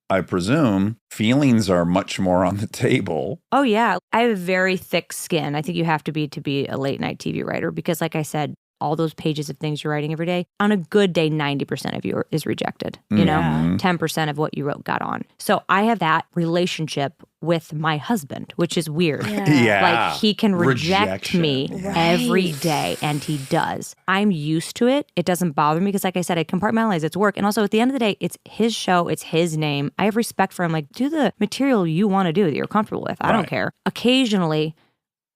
I presume feelings are much more on the table. Oh, yeah. I have a very thick skin. I think you have to be a late night TV writer because, like I said, all those pages of things you're writing every day, on a good day, 90% of you is rejected. You know, 10% of what you wrote got on. So I have that relationship with my husband, which is weird. Yeah. Like he can reject Rejection. me every day, and he does. I'm used to it. It doesn't bother me because, like I said, I compartmentalize it's work. And also, at the end of the day, it's his show. It's his name. I have respect for him. Like, do the material you want to do that you're comfortable with. I don't care. Occasionally,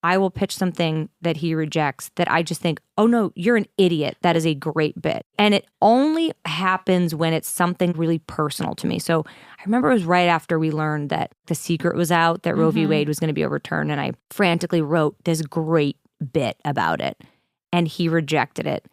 I will pitch something that he rejects that I just think, oh no, you're an idiot. That is a great bit. And it only happens when it's something really personal to me. So I remember it was right after we learned that the secret was out, that Roe v. Wade was going to be overturned. And I frantically wrote this great bit about it. And he rejected it.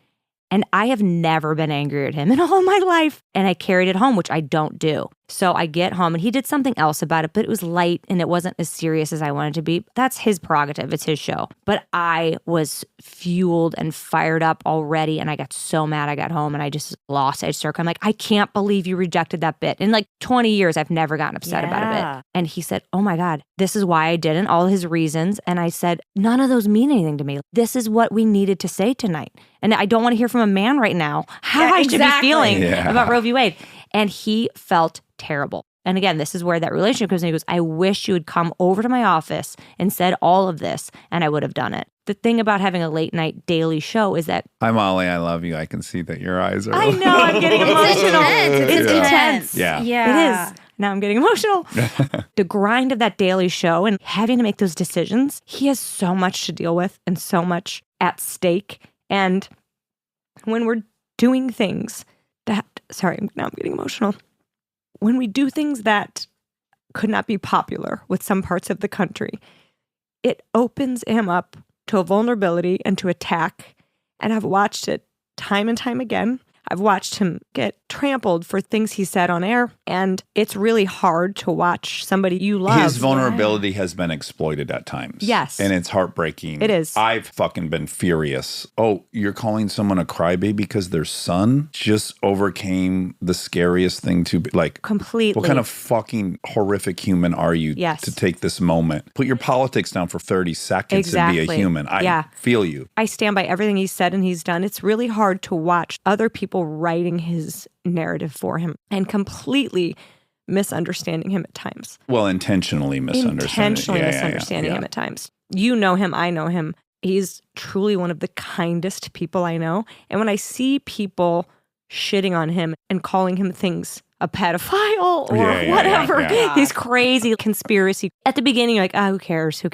And I have never been angry at him in all of my life. And I carried it home, which I don't do. So I get home and he did something else about it, but it was light and it wasn't as serious as I wanted to be. That's his prerogative. It's his show. But I was fueled and fired up already. And I got so mad. I got home and I just lost edge circle. I'm like, I can't believe you rejected that bit. In like 20 years, I've never gotten upset about a bit. And he said, oh my God, this is why I didn't, all his reasons. And I said, none of those mean anything to me. This is what we needed to say tonight. And I don't want to hear from a man right now how I should be feeling about Roe v. Wade. And he felt terrible. And again, this is where that relationship comes in. He goes, I wish you would come over to my office and said all of this, and I would have done it. The thing about having a late night daily show is that Hi, Molly. I love you. I can see that your eyes are. I know I'm getting emotional. It's intense. Yeah. It is. Now I'm getting emotional. The grind of that daily show and having to make those decisions, he has so much to deal with and so much at stake. And when we're doing things that, now I'm getting emotional. When we do things that could not be popular with some parts of the country, it opens him up to a vulnerability and to attack. And I've watched it time and time again. I've watched him get trampled for things he said on air, and it's really hard to watch somebody you love. His vulnerability has been exploited at times. Yes. And it's heartbreaking. It is. I've fucking been furious. Oh, you're calling someone a crybaby because their son just overcame the scariest thing to be like. Completely. What kind of fucking horrific human are you to take this moment? Put your politics down for 30 seconds and be a human. I feel you. I stand by everything he's said and he's done. It's really hard to watch other people writing his narrative for him and completely misunderstanding him at times. Well, intentionally misunderstanding him at times. You know him, I know him. He's truly one of the kindest people I know. And when I see people shitting on him and calling him things, a pedophile or whatever, these crazy conspiracy. At the beginning, you're like, who cares? And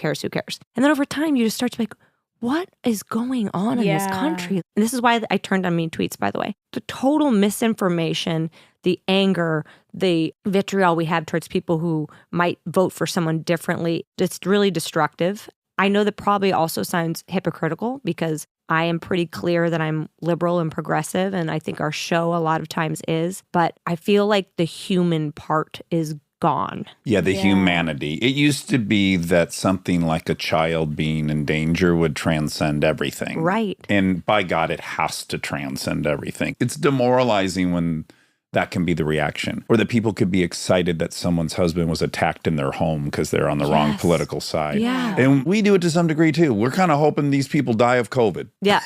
then over time, you just start to be like, what is going on in this country? And this is why I turned on mean tweets, by the way. The total misinformation, the anger, the vitriol we have towards people who might vote for someone differently, it's really destructive. I know that probably also sounds hypocritical because I am pretty clear that I'm liberal and progressive, and I think our show a lot of times is. But I feel like the human part is gone. Yeah, the humanity. It used to be that something like a child being in danger would transcend everything. Right. And by God, it has to transcend everything. It's demoralizing when that can be the reaction. Or that people could be excited that someone's husband was attacked in their home because they're on the wrong political side. Yeah. And we do it to some degree too. We're kind of hoping these people die of COVID. Yeah.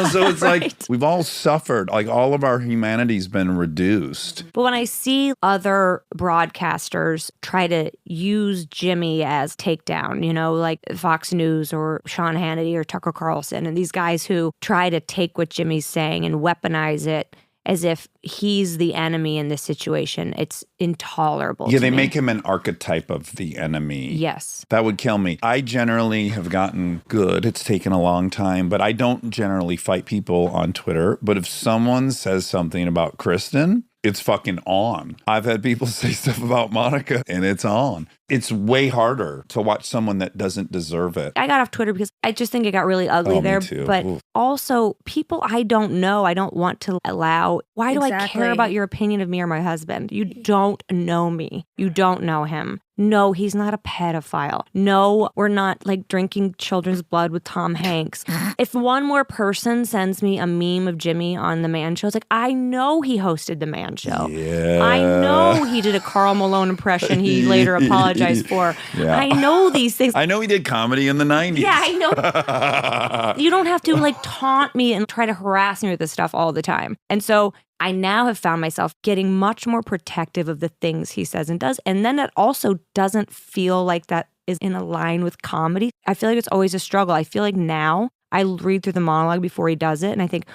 So it's like we've all suffered. Like all of our humanity's been reduced. But when I see other broadcasters try to use Jimmy as takedown, like Fox News or Sean Hannity or Tucker Carlson, and these guys who try to take what Jimmy's saying and weaponize it as if he's the enemy in this situation. It's intolerable. Yeah, they make him an archetype of the enemy. Yes. That would kill me. I generally have gotten good. It's taken a long time, but I don't generally fight people on Twitter. But if someone says something about Kristen, it's fucking on. I've had people say stuff about Monica and it's on. It's way harder to watch someone that doesn't deserve it. I got off Twitter because I just think it got really ugly Me there. too. But Oof. also, people I don't know, I don't want to allow. Why do I Exactly. care about your opinion of me or my husband? You don't know me. You don't know him. No, he's not a pedophile. No, we're not like drinking children's blood with Tom Hanks. If one more person sends me a meme of Jimmy on The Man Show, it's like, I know he hosted The Man Show. Yeah. I know he did a Carl Malone impression he later apologized for. Yeah. I know these things. I know he did comedy in the 90s. Yeah, I know. You don't have to like taunt me and try to harass me with this stuff all the time. And so I now have found myself getting much more protective of the things he says and does. And then it also doesn't feel like that is in a line with comedy. I feel like it's always a struggle. I feel like now I read through the monologue before he does it and I think,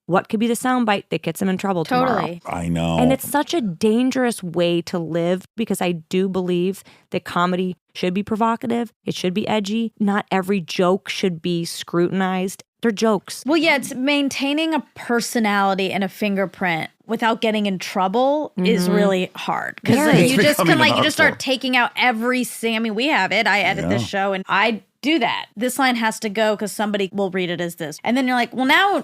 what could be the soundbite that gets him in trouble tomorrow? Totally. I know. And it's such a dangerous way to live because I do believe that comedy should be provocative. It should be edgy. Not every joke should be scrutinized. They're jokes. Well, yeah, it's maintaining a personality and a fingerprint without getting in trouble is really hard. Because Very. you just becoming can an you just art start taking out every Sammy. We have it. I edit this show and I do that. This line has to go because somebody will read it as this. And then you're like, well, now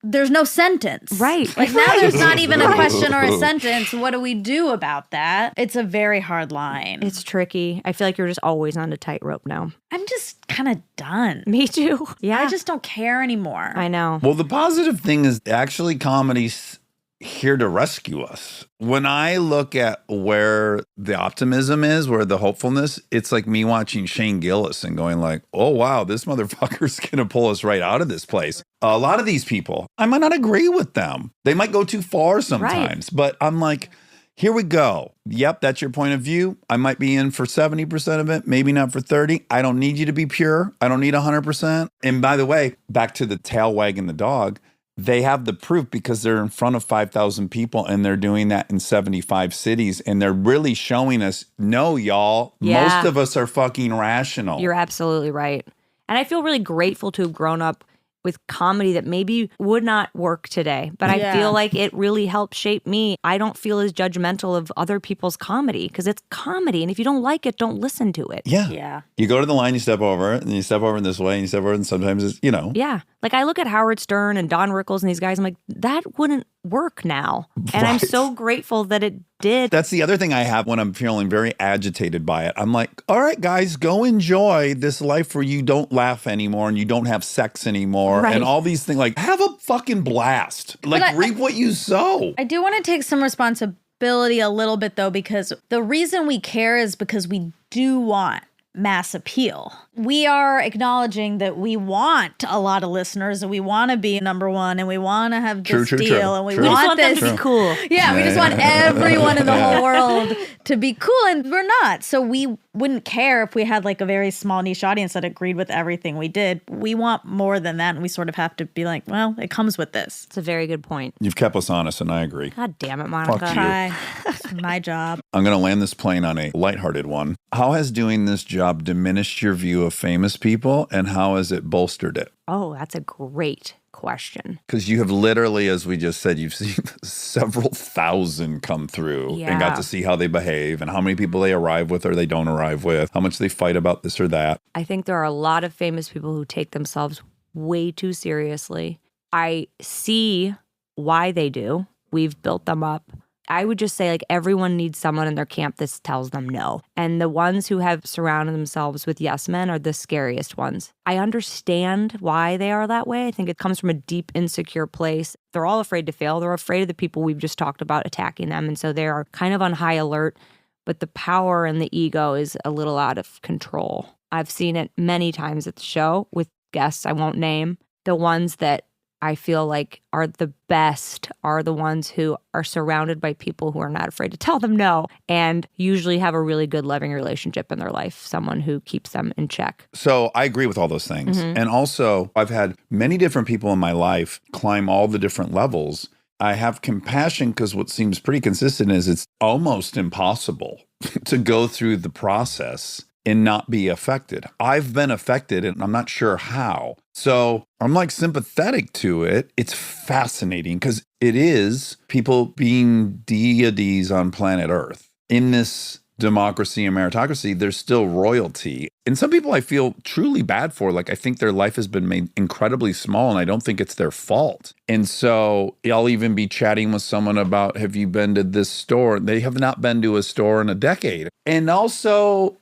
there's no sentence. Right. Like now there's not even a question or a sentence. What do we do about that? It's a very hard line. It's tricky. I feel like you're just always on a tightrope now. I'm just kind of done. Me too. Yeah. I just don't care anymore. I know. Well, the positive thing is actually comedy's here to rescue us. When I look at where the optimism is, where the hopefulness, it's like me watching Shane Gillis and going like, oh, wow, this motherfucker's going to pull us right out of this place. A lot of these people, I might not agree with them. They might go too far sometimes, but I'm like, here we go. Yep, that's your point of view. I might be in for 70% of it, maybe not for 30. I don't need you to be pure. I don't need 100%. And by the way, back to the tail wagging the dog, they have the proof because they're in front of 5,000 people and they're doing that in 75 cities. And they're really showing us, no, y'all, Yeah. most of us are fucking rational. You're absolutely right. And I feel really grateful to have grown up with comedy that maybe would not work today, but I Yeah. feel like it really helped shape me. I don't feel as judgmental of other people's comedy because it's comedy. And if you don't like it, don't listen to it. Yeah. Yeah. You go to the line, you step over it, and you step over in this way, and you step over, and sometimes it's, you know. Yeah. Like I look at Howard Stern and Don Rickles and these guys, I'm like, that wouldn't work now. And I'm Right. so grateful that it did. That's the other thing I have when I'm feeling very agitated by it. I'm like, all right, guys, go enjoy this life where you don't laugh anymore and you don't have sex anymore Right. and all these things. Like, have a fucking blast. Like, I- reap what you sow. I do want to take some responsibility a little bit though, because the reason we care is because we do want mass appeal. We are acknowledging that we want a lot of listeners and we want to be number one and we want to have True, this true, deal true. and we True. We just want want them this. to be cool. Yeah, we just want everyone in the whole world to be cool, and we're not. So we wouldn't care if we had like a very small niche audience that agreed with everything we did. We want more than that, and we sort of have to be like, well, it comes with this. It's a very good point. You've kept us honest, and I agree. God damn it, Monica. you. Try. It's my job. I'm going to land this plane on a lighthearted one. How has doing this job diminished your view of famous people, and how has it bolstered it? Oh, that's a great question. Because you have literally, as we just said, you've seen several thousand come through and Yeah. got to see how they behave and how many people they arrive with or they don't arrive with, how much they fight about this or that. I think there are a lot of famous people who take themselves way too seriously. I see why they do. We've built them up. I would just say like everyone needs someone in their camp that tells them no. And the ones who have surrounded themselves with yes men are the scariest ones. I understand why they are that way. I think it comes from a deep insecure place. They're all afraid to fail. They're afraid of the people we've just talked about attacking them. And so they are kind of on high alert, but the power and the ego is a little out of control. I've seen it many times at the show with guests I won't name. The ones that I feel like are the best are the ones who are surrounded by people who are not afraid to tell them no and usually have a really good loving relationship in their life, someone who keeps them in check. So I agree with all those things. And also, I've had many different people in my life climb all the different levels. I have compassion because what seems pretty consistent is it's almost impossible to go through the process and not be affected. I've been affected and I'm not sure how. So I'm like sympathetic to it. It's fascinating because it is people being deities on planet Earth. In this democracy and meritocracy, there's still royalty. And some people I feel truly bad for. Like, I think their life has been made incredibly small and I don't think it's their fault. And so I'll even be chatting with someone about, have you been to this store? They have not been to a store in a decade. And also,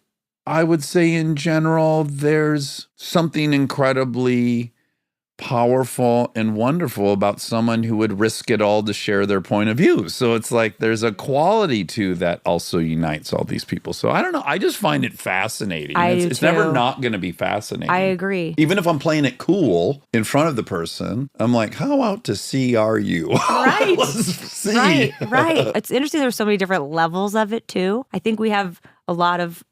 I would say in general, there's something incredibly powerful and wonderful about someone who would risk it all to share their point of view. So it's like there's a quality to that also unites all these people. So I don't know. I just find it fascinating. It's never not going to be fascinating. I agree. Even if I'm playing it cool in front of the person, I'm like, how out to sea are you? Right. Let's see. Right. It's interesting. There's so many different levels of it too. I think we have a lot of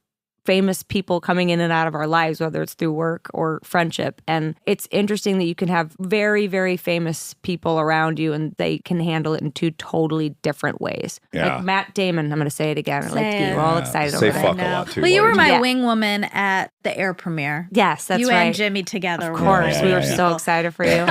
famous people coming in and out of our lives, whether it's through work or friendship. And it's interesting that you can have very, very famous people around you and they can handle it in two totally different ways. Yeah. Like Matt Damon, I'm going to say it again. Say Like it. you, we're all excited Say over fuck that. a lot too. Well, you were my Yeah. wing woman at the Air premiere. Yes, that's you right. and Jimmy together. Of course, Yeah, we yeah, were yeah. so excited for you.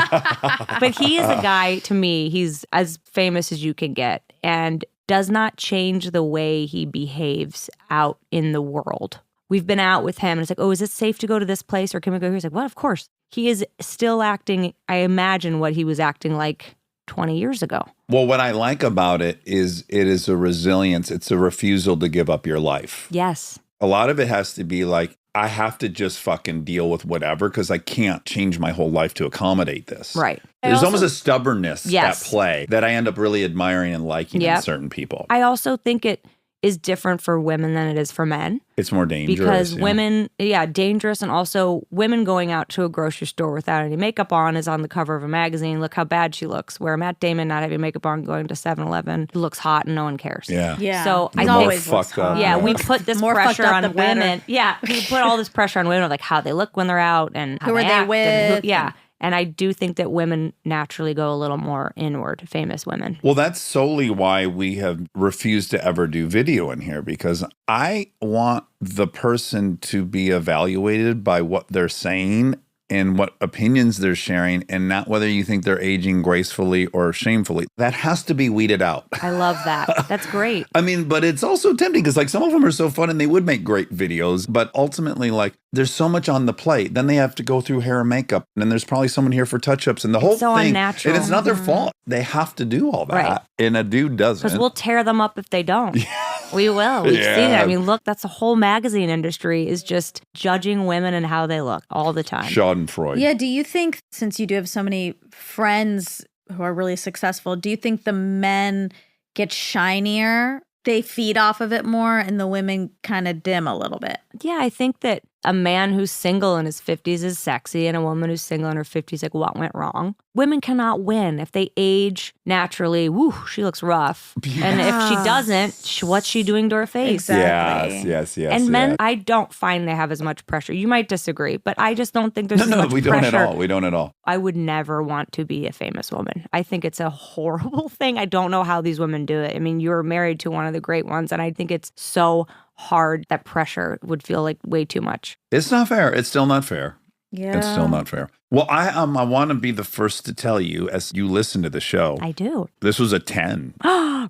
But he is a guy, to me, he's as famous as you can get and does not change the way he behaves out in the world. We've been out with him and it's like, oh, is it safe to go to this place or can we go here? He's like, well, of course. He is still acting, I imagine, what he was acting like 20 years ago. Well, what I like about it is a resilience. It's a refusal to give up your life. Yes. A lot of it has to be like, I have to just fucking deal with whatever because I can't change my whole life to accommodate this. Right. There's almost a stubbornness Yes. at play that I end up really admiring and liking in Yep. certain people. I also think it is different for women than it is for men. It's more dangerous. Because yeah. women, dangerous. And also women going out to a grocery store without any makeup on is on the cover of a magazine. Look how bad she looks. Where Matt Damon not having makeup on going to 7-Eleven looks hot and no one cares. Yeah. Yeah. So The I more think always looks fucked up. hot. Yeah, we put this More pressure fucked up, on the better. women. Yeah, we put all this pressure on women, like how they look when they're out and how Who are they act and with? yeah, and I do think that women naturally go a little more inward, famous women. Well, that's solely why we have refused to ever do video in here because I want the person to be evaluated by what they're saying and what opinions they're sharing and not whether you think they're aging gracefully or shamefully. That has to be weeded out. I love that. That's great. I mean, but it's also tempting because like some of them are so fun and they would make great videos, but ultimately like there's so much on the plate. Then they have to go through hair and makeup and then there's probably someone here for touch-ups and the whole so thing. unnatural. And it's not their fault. They have to do all that. Right. And a dude doesn't. Because we'll tear them up if they don't. We will. We've seen it. I mean, look, that's the whole magazine industry is just judging women and how they look all the time. Schadenfreude. Yeah. Do you think, since you do have so many friends who are really successful, do you think the men get shinier? They feed off of it more and the women kind of dim a little bit. Yeah, I think that a man who's single in his 50s is sexy and a woman who's single in her 50s, like, what went wrong? Women cannot win. If they age naturally, woo, she looks rough. And if she doesn't, what's she doing to her face? Exactly. Yes. And men, I don't find they have as much pressure. You might disagree, but I just don't think there's as No, much we pressure. don't at all. We don't at all. I would never want to be a famous woman. I think it's a horrible thing. I don't know how these women do it. I mean, you're married to one of the great ones, and I think it's so hard that pressure would feel like way too much. It's not fair. It's still not fair. Yeah. It's still not fair. Well, I want to be the first to tell you as you listen to the show. I do. This was a 10.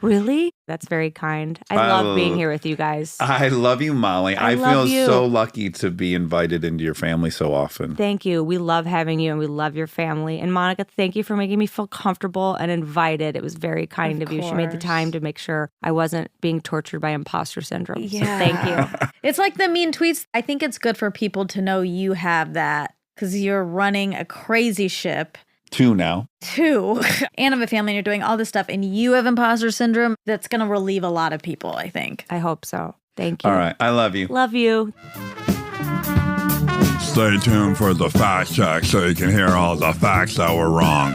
Really? That's very kind. I love being here with you guys. I love you, Molly. I love feel you. so lucky to be invited into your family so often. Thank you. We love having you and we love your family. And Monica, thank you for making me feel comfortable and invited. It was very kind of you. She made the course. time to make sure I wasn't being tortured by imposter syndrome. So Yeah. thank you. It's like the mean tweets. I think it's good for people to know you have that because you're running a crazy ship. 2 now. Too, and have a family and you're doing all this stuff and you have imposter syndrome. That's going to relieve a lot of people, I think. I hope so. Thank you. All right. I love you. Love you. Stay tuned for the fact check so you can hear all the facts that were wrong.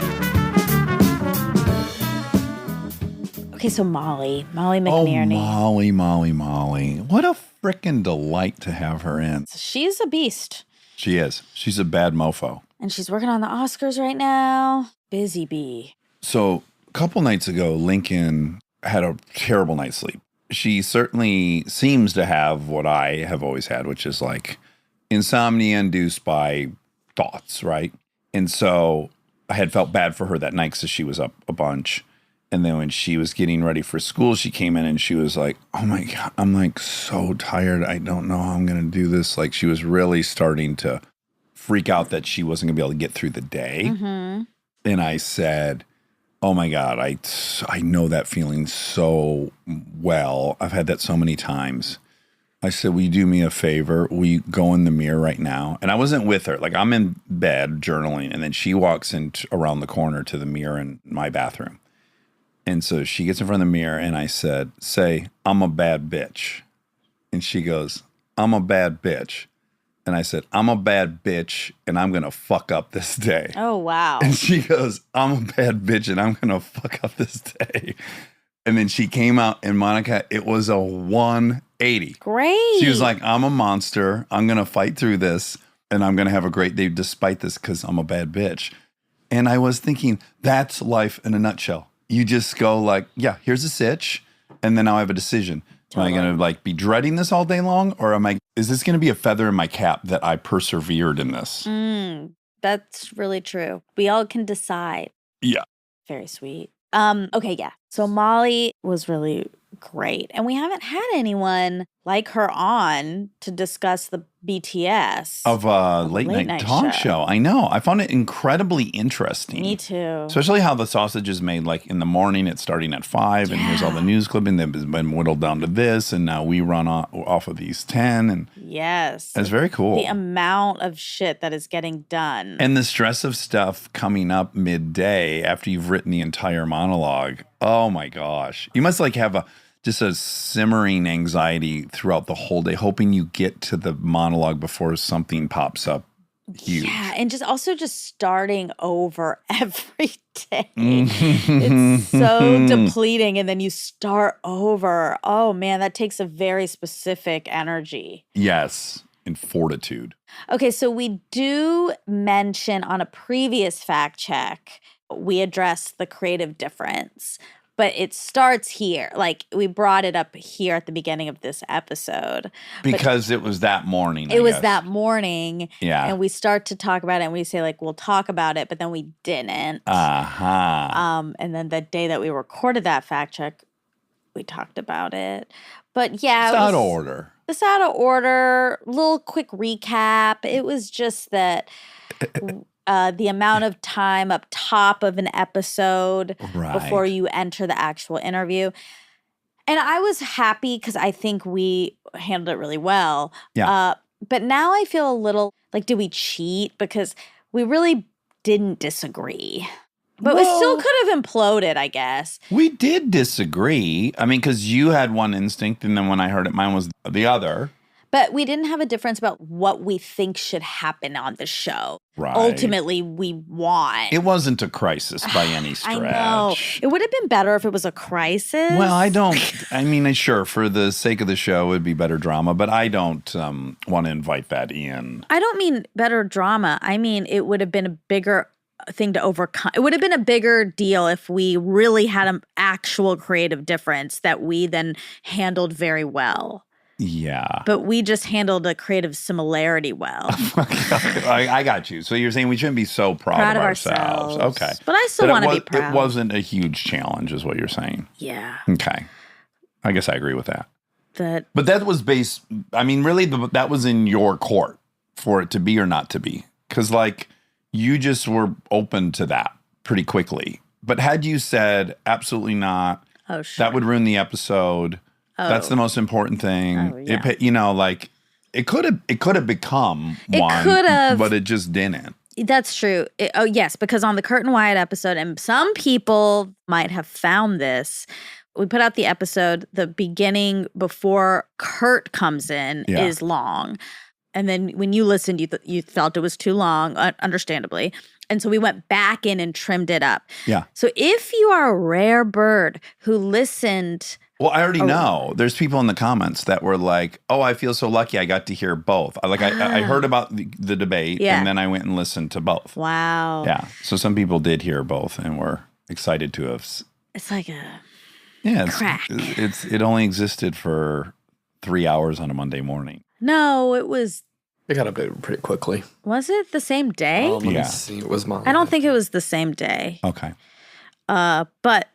Okay, so Molly Oh, McNearney. Molly. What a freaking delight to have her in. She's a beast. She is. She's a bad mofo. And she's working on the Oscars right now. Busy bee. So a couple nights ago, Lincoln had a terrible night's sleep. She certainly seems to have what I have always had, which is like insomnia induced by thoughts, right? And so I had felt bad for her that night because she was up a bunch. And then when she was getting ready for school, she came in and she was like, oh my God, I'm like so tired. I don't know how I'm going to do this. Like she was really starting to freak out that she wasn't going to be able to get through the day. Mm-hmm. And I said, oh my God, I know that feeling so well. I've had that so many times. I said, will you do me a favor? Will you go in the mirror right now? And I wasn't with her. Like I'm in bed journaling. And then she walks in around the corner to the mirror in my bathroom. And so she gets in front of the mirror and I said, say, I'm a bad bitch. And she goes, I'm a bad bitch. And I said, I'm a bad bitch and I'm going to fuck up this day. Oh, wow. And she goes, I'm a bad bitch and I'm going to fuck up this day. And then she came out and Monica, it was a 180. Great. She was like, I'm a monster. I'm going to fight through this and I'm going to have a great day despite this because I'm a bad bitch. And I was thinking, that's life in a nutshell. You just go like, yeah, here's a sitch. And then now I have a decision. Totally. Am I going to like be dreading this all day long? Or is this going to be a feather in my cap that I persevered in this? That's really true. We all can decide. Yeah. Very sweet. Okay, yeah. So Molly was really great. And we haven't had anyone like her on to discuss the BTS of a late night talk show. I know. I found it incredibly interesting. Me too. Especially how the sausage is made like in the morning. It's starting at 5 and here's all the news clipping that has been whittled down to this. And now we run off of these 10. And yes. It's very cool. The amount of shit that is getting done. And the stress of stuff coming up midday after you've written the entire monologue. Oh my gosh. You must like have just a simmering anxiety throughout the whole day, hoping you get to the monologue before something pops up huge. Yeah, and just starting over every day. It's so depleting, and then you start over. Oh man, that takes a very specific energy. Yes, and fortitude. Okay, so we do mention on a previous fact check, we addressed the creative difference. But it starts here. Like, we brought it up here at the beginning of this episode. Because it was that morning, It was that morning. Yeah. And we start to talk about it, and we say, like, we'll talk about it, but then we didn't. Uh-huh. And then the day that we recorded that fact check, we talked about it. But, yeah. It's out of order. It's out of order. Little quick recap. It was just that... the amount of time up top of an episode before you enter the actual interview. And I was happy because I think we handled it really well. Yeah. But now I feel a little like, did we cheat? Because we really didn't disagree. But we still could have imploded, I guess. We did disagree. I mean, because you had one instinct, and then when I heard it, mine was the other. But we didn't have a difference about what we think should happen on the show. Right. Ultimately, we want. It wasn't a crisis by any stretch. I know. It would have been better if it was a crisis. Well, sure, for the sake of the show, it would be better drama, but I don't want to invite that in. I don't mean better drama. I mean, it would have been a bigger thing to overcome. It would have been a bigger deal if we really had an actual creative difference that we then handled very well. Yeah. But we just handled a creative similarity well. I got you. So you're saying we shouldn't be so proud of ourselves. Okay. But I still want to be proud. It wasn't a huge challenge is what you're saying. Yeah. Okay. I guess I agree with that. But that was that was in your court for it to be or not to be. Because like you just were open to that pretty quickly. But had you said absolutely not, that would ruin the episode. That's the most important thing. Oh, yeah. It could have become one, but it just didn't. That's true. Yes, because on the Kurt and Wyatt episode, and some people might have found this, we put out the episode, the beginning before Kurt comes in is long. And then when you listened, you felt it was too long, understandably. And so we went back in and trimmed it up. Yeah. So if you are a rare bird who listened... Well, I already know. There's people in the comments that were like, oh, I feel so lucky I got to hear both. I heard about the debate, and then I went and listened to both. Wow. Yeah. So some people did hear both and were excited to have. It's like a crack. It only existed for 3 hours on a Monday morning. No, it was It got updated pretty quickly. Was it the same day? Let me Yeah. see. It was mine. I don't think it was the same day. Okay. But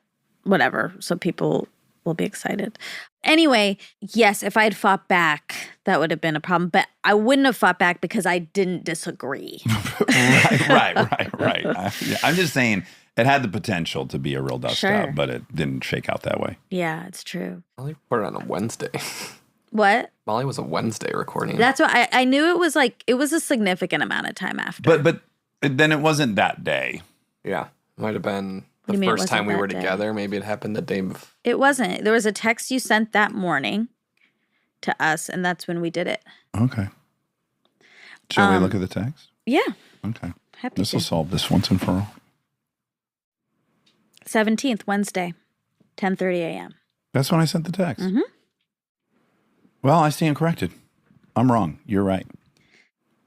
whatever. So people will be excited. Anyway, yes, if I had fought back, that would have been a problem. But I wouldn't have fought back because I didn't disagree. right. I'm just saying it had the potential to be a real dust Sure. job, but it didn't shake out that way. Yeah, it's true. Molly put it on a Wednesday. What? Molly was a Wednesday recording. That's what I knew it was like, it was a significant amount of time after. But then it wasn't that day. Yeah. Might have been do the you mean it first time wasn't we that were day? together. Maybe it happened the day before. It wasn't. There was a text you sent that morning to us, and that's when we did it. Okay. Shall we look at the text? Yeah. Okay. Happy This will to. solve this once and for all. 17th, Wednesday, 10:30 a.m. That's when I sent the text. Mhm. Well, I stand corrected. I'm wrong. You're right.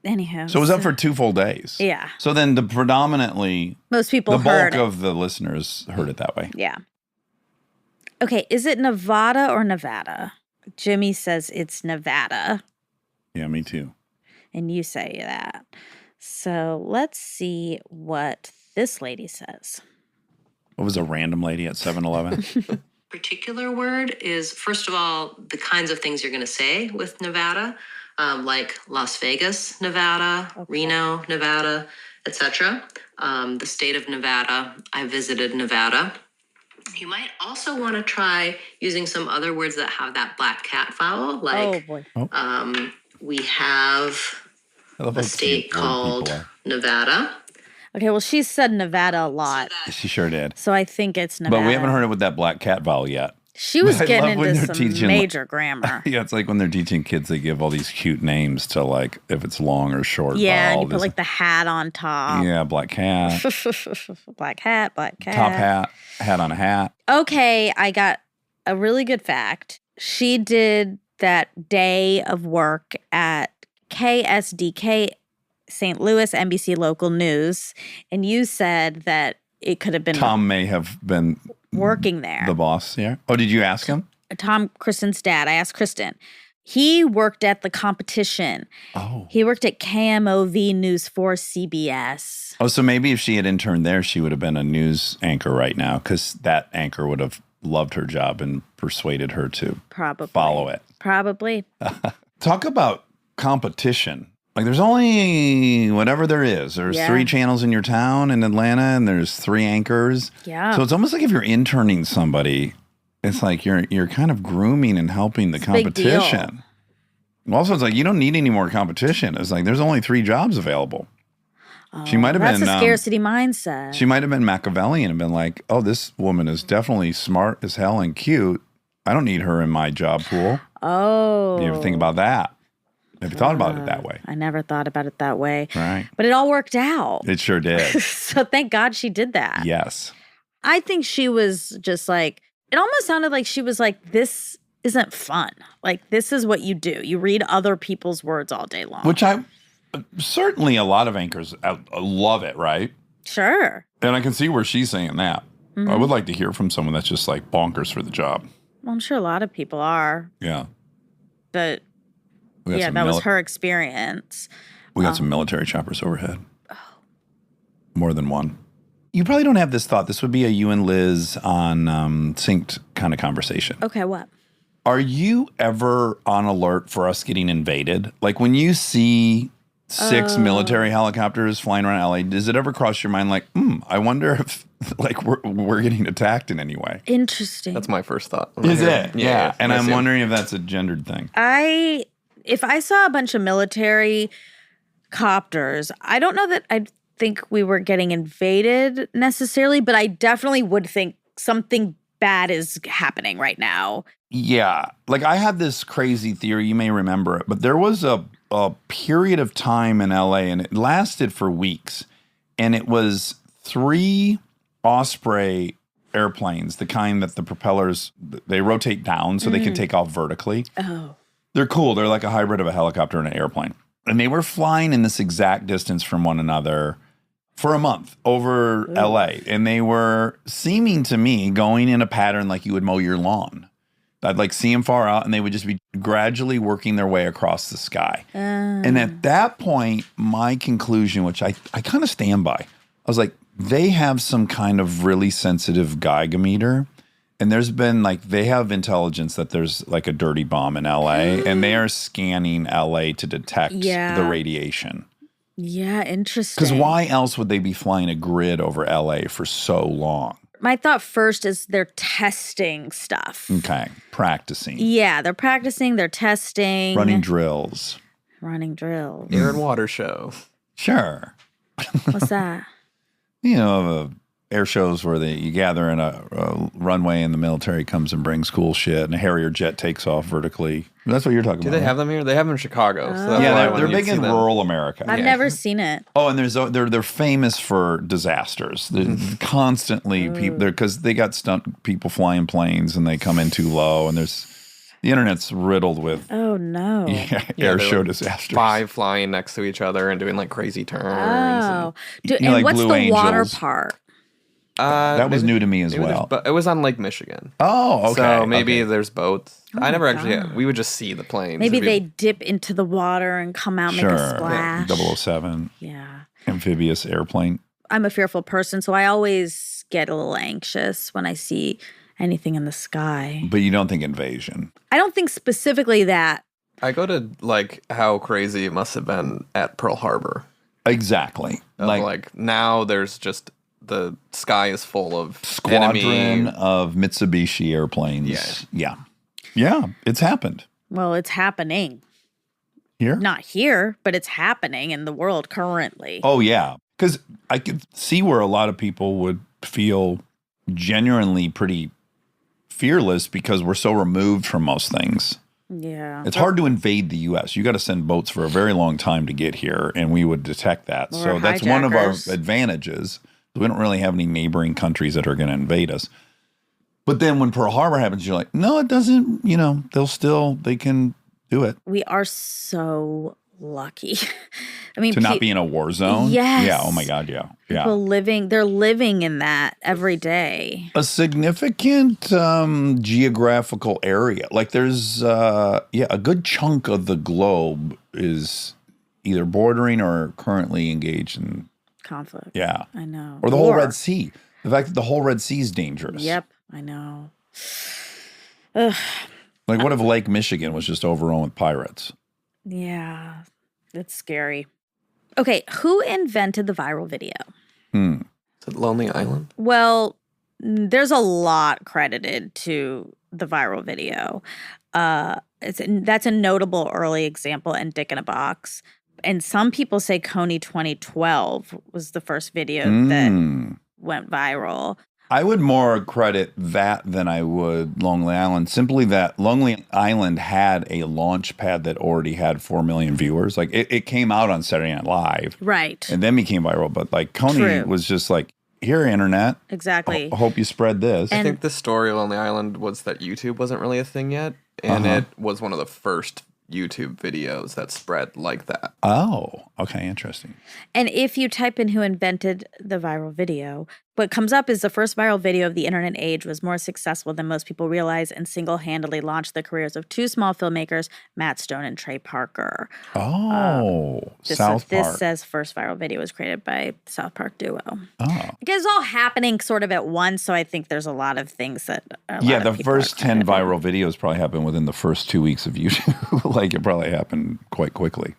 Anyhow. So it was up for 2 full days. Yeah. So then predominantly Most people the heard bulk it. of the listeners heard it that way. Yeah. Okay, is it Nevada or Nevada? Jimmy says it's Nevada, Yeah, me too. and you say that. So let's see what this lady says. What was a random lady at 7-Eleven? Particular word is, first of all, the kinds of things you're going to say with Nevada, like Las Vegas, Nevada, Reno, Nevada, etc. The state of Nevada. I visited Nevada. You might also want to try using some other words that have that black cat vowel, like boy. we have I love a how state cute word called people Nevada. Okay, well, she said Nevada a lot, are. She sure did. so I think it's Nevada. But we haven't heard it with that black cat vowel yet. She was I getting love when into they're some teaching- major grammar. Yeah, it's like when they're teaching kids, they give all these cute names to like if it's long or short. Yeah, and vowel, you put this- like the hat on top. yeah, black cat, Black hat, black cat. top hat, hat on a hat. Okay, I got a really good fact. She did that day of work at KSDK St. Louis NBC Local News, and you said that it could have been Tom may have been working there. the boss here. Oh, did you ask him? Tom, Kristen's dad. I asked Kristen. He worked at the competition. Oh. He worked at KMOV News 4 CBS. Oh, so maybe if she had interned there, she would have been a news anchor right now because that anchor would have loved her job and persuaded her to Probably. follow it. Probably. Talk about competition. Like there's only whatever there is. There's Yeah. 3 channels in your town in Atlanta and there's 3 anchors. Yeah. So it's almost like if you're interning somebody, it's like you're kind of grooming and helping the It's a big deal. competition. Also, it's like you don't need any more competition. It's like there's only 3 jobs available. She might have That's been a scarcity mindset. she might have been Machiavellian and been like, "Oh, this woman is definitely smart as hell and cute. I don't need her in my job pool." Oh. You ever think about that? Have you thought about it that way? I never thought about it that way. Right. But it all worked out. It sure did. So thank God she did that. Yes. I think she was just like, it almost sounded like she was like, this isn't fun. Like, this is what you do. You read other people's words all day long. Which I certainly a lot of anchors love it, right? Sure. And I can see where she's saying that. Mm-hmm. I would like to hear from someone that's just like bonkers for the job. Well, I'm sure a lot of people are. Yeah. But We got yeah, some that was her experience. We got some military choppers overhead. More than one. You probably don't have this thought. This would be a you and Liz on synced kind of conversation. Okay, what? Are you ever on alert for us getting invaded? Like when you see 6 military helicopters flying around LA, does it ever cross your mind like, I wonder if like we're getting attacked in any way? Interesting. That's my first thought. Is it? Yeah. And I I'm see 'em. wondering if that's a gendered thing. If I saw a bunch of military copters, I don't know that I'd think we were getting invaded necessarily, but I definitely would think something bad is happening right now. Yeah. Like I had this crazy theory, you may remember it, but there was a period of time in LA and it lasted for weeks. And it was 3 Osprey airplanes, the kind that the propellers, they rotate down so they can take off vertically. Oh. They're cool. They're like a hybrid of a helicopter and an airplane. And they were flying in this exact distance from one another for a month over LA. And they were seeming to me going in a pattern like you would mow your lawn. I'd like see them far out and they would just be gradually working their way across the sky. And at that point, my conclusion, which I kind of stand by, I was like, they have some kind of really sensitive Geiger-meter. And there's been like, they have intelligence that there's like a dirty bomb in LA and they are scanning LA to detect the radiation. Yeah, interesting. Because why else would they be flying a grid over LA for so long? My thought first is they're testing stuff. Okay. Practicing. Yeah, they're practicing, they're testing. Running drills. Running drills. Air and water show. Sure. What's that? You know, air shows where you gather in a runway and the military comes and brings cool shit and a Harrier jet takes off vertically. That's what you're talking Do about. they have them here? They have them in Chicago. So that's why Yeah, when they're you'd big see in them- rural America. I've never seen it. Oh, and they're famous for disasters. They're constantly people because they got stunt people flying planes and they come in too low and the internet's riddled with Oh, no. air they're show like disasters. 5 flying next to each other and doing like crazy turns. Oh. You know, And like what's Blue the water Angels. part? That was new to me as maybe well. But it was on Lake Michigan. Oh, okay. So maybe okay. there's boats. Oh I never my actually. God. We would just see the planes. Maybe It'd be- they dip into the water and come out, make a Sure. splash. 007 Yeah. amphibious airplane. I'm a fearful person, so I always get a little anxious when I see anything in the sky. But you don't think invasion. I don't think specifically that. I go to like how crazy it must have been at Pearl Harbor. Exactly. Like now there's just the sky is full of squadron enemy. of Mitsubishi airplanes. Yeah. It's happened. Well, it's happening. Here? Not here, but it's happening in the world currently. Oh, yeah. Because I could see where a lot of people would feel genuinely pretty fearless because we're so removed from most things. Yeah. It's hard to invade the U.S. You got to send boats for a very long time to get here, and we would detect that. Or So that's one of our hijackers. advantages. We don't really have any neighboring countries that are going to invade us. But then when Pearl Harbor happens, you're like, no, it doesn't. You know, they can do it. We are so lucky. I mean, To not be in a war zone? Yes. Yeah. Oh, my God. Yeah. Yeah. people they're living in that every day. A significant geographical area. Like there's, a good chunk of the globe is either bordering or currently engaged in Conflict. Yeah. I know. Or the whole War. Red Sea. The fact that the whole Red Sea is dangerous. Yep, I know. Ugh. Like, what if Lake Michigan was just overrun with pirates? Yeah, it's scary. Okay, who invented the viral video? Is it Lonely Island? Well, there's a lot credited to the viral video. That's a notable early example in Dick in a Box. And some people say Coney 2012 was the first video that went viral. I would more credit that than I would Lonely Island. Simply that Lonely Island had a launch pad that already had 4 million viewers. Like it came out on Saturday Night Live. Right. And then became viral. But like Coney True. was just like, here, internet. Exactly. I hope you spread this. I think the story of Lonely Island was that YouTube wasn't really a thing yet. And it was one of the first YouTube videos that spread like that. Oh, okay. Interesting. And if you type in who invented the viral video, what comes up is the first viral video of the internet age was more successful than most people realize and single-handedly launched the careers of two small filmmakers, Matt Stone and Trey Parker. Oh, South Park. This says first viral video was created by South Park duo. Oh. It's all happening sort of at once, so I think there's a lot of things that The first 10 viral videos probably happened within the first 2 weeks of YouTube. Like it probably happened quite quickly.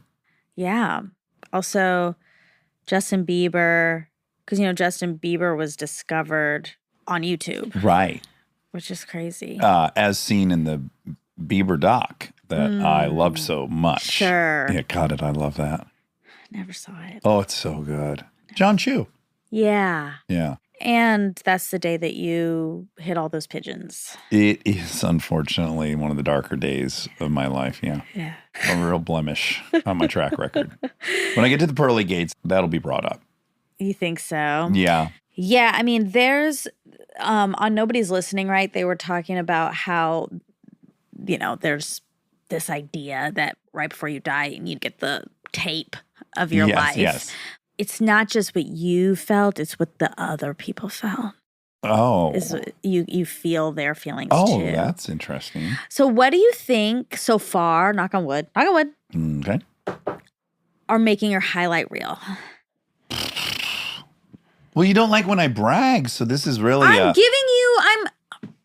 Yeah. Also, Justin Bieber, because, Justin Bieber was discovered on YouTube, Right. which is crazy. As seen in the Bieber doc that I loved so much. Sure. Yeah, God, I love that. Never saw it. Oh, it's so good. John Chu. Yeah. Yeah. And that's the day that you hit all those pigeons. It is unfortunately one of the darker days of my life. Yeah. Yeah. A real blemish on my track record. When I get to the pearly gates, that'll be brought up. You think so? Yeah. Yeah. I mean, there's, on Nobody's Listening, right? They were talking about how, there's this idea that right before you die, you need to get the tape of your life. Yes. It's not just what you felt, it's what the other people felt. Oh. Is you feel their feelings Oh, too. that's interesting. So what do you think so far, knock on wood, Okay. are making your highlight reel? Well, you don't like when I brag, so this is really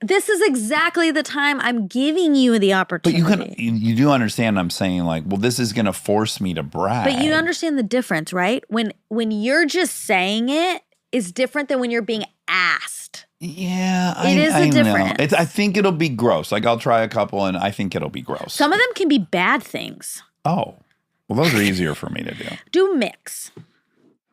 This is exactly the time I'm giving you the But opportunity. you do understand I'm saying like, well, this is going to force me to brag. But you understand the difference, right? When you're just saying it is different than when you're being asked. Yeah, It is a I know. difference. I think it'll be gross. Like I'll try a couple and I think it'll be gross. Some of them can be bad things. Oh, well, those are easier for me to do. Do mix.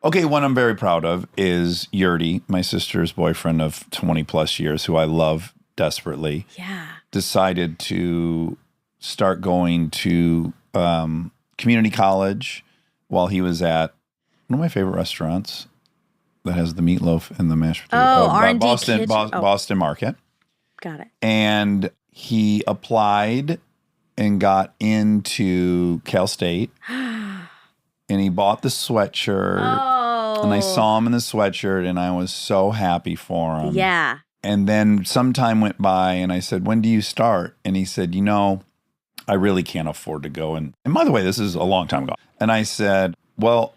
Okay, one I'm very proud of is Yurdi, my sister's boyfriend of 20 plus years, who I love desperately. Yeah. Decided to start going to community college while he was at one of my favorite restaurants that has the meatloaf and the mashed potatoes. R&D Boston, Kitchen. Boston Market. Got it. And he applied and got into Cal State. And he bought the sweatshirt. Oh. And I saw him in the sweatshirt and I was so happy for him. Yeah. And then some time went by and I said, when do you start? And he said, I really can't afford to go. And by the way, this is a long time ago. And I said, well,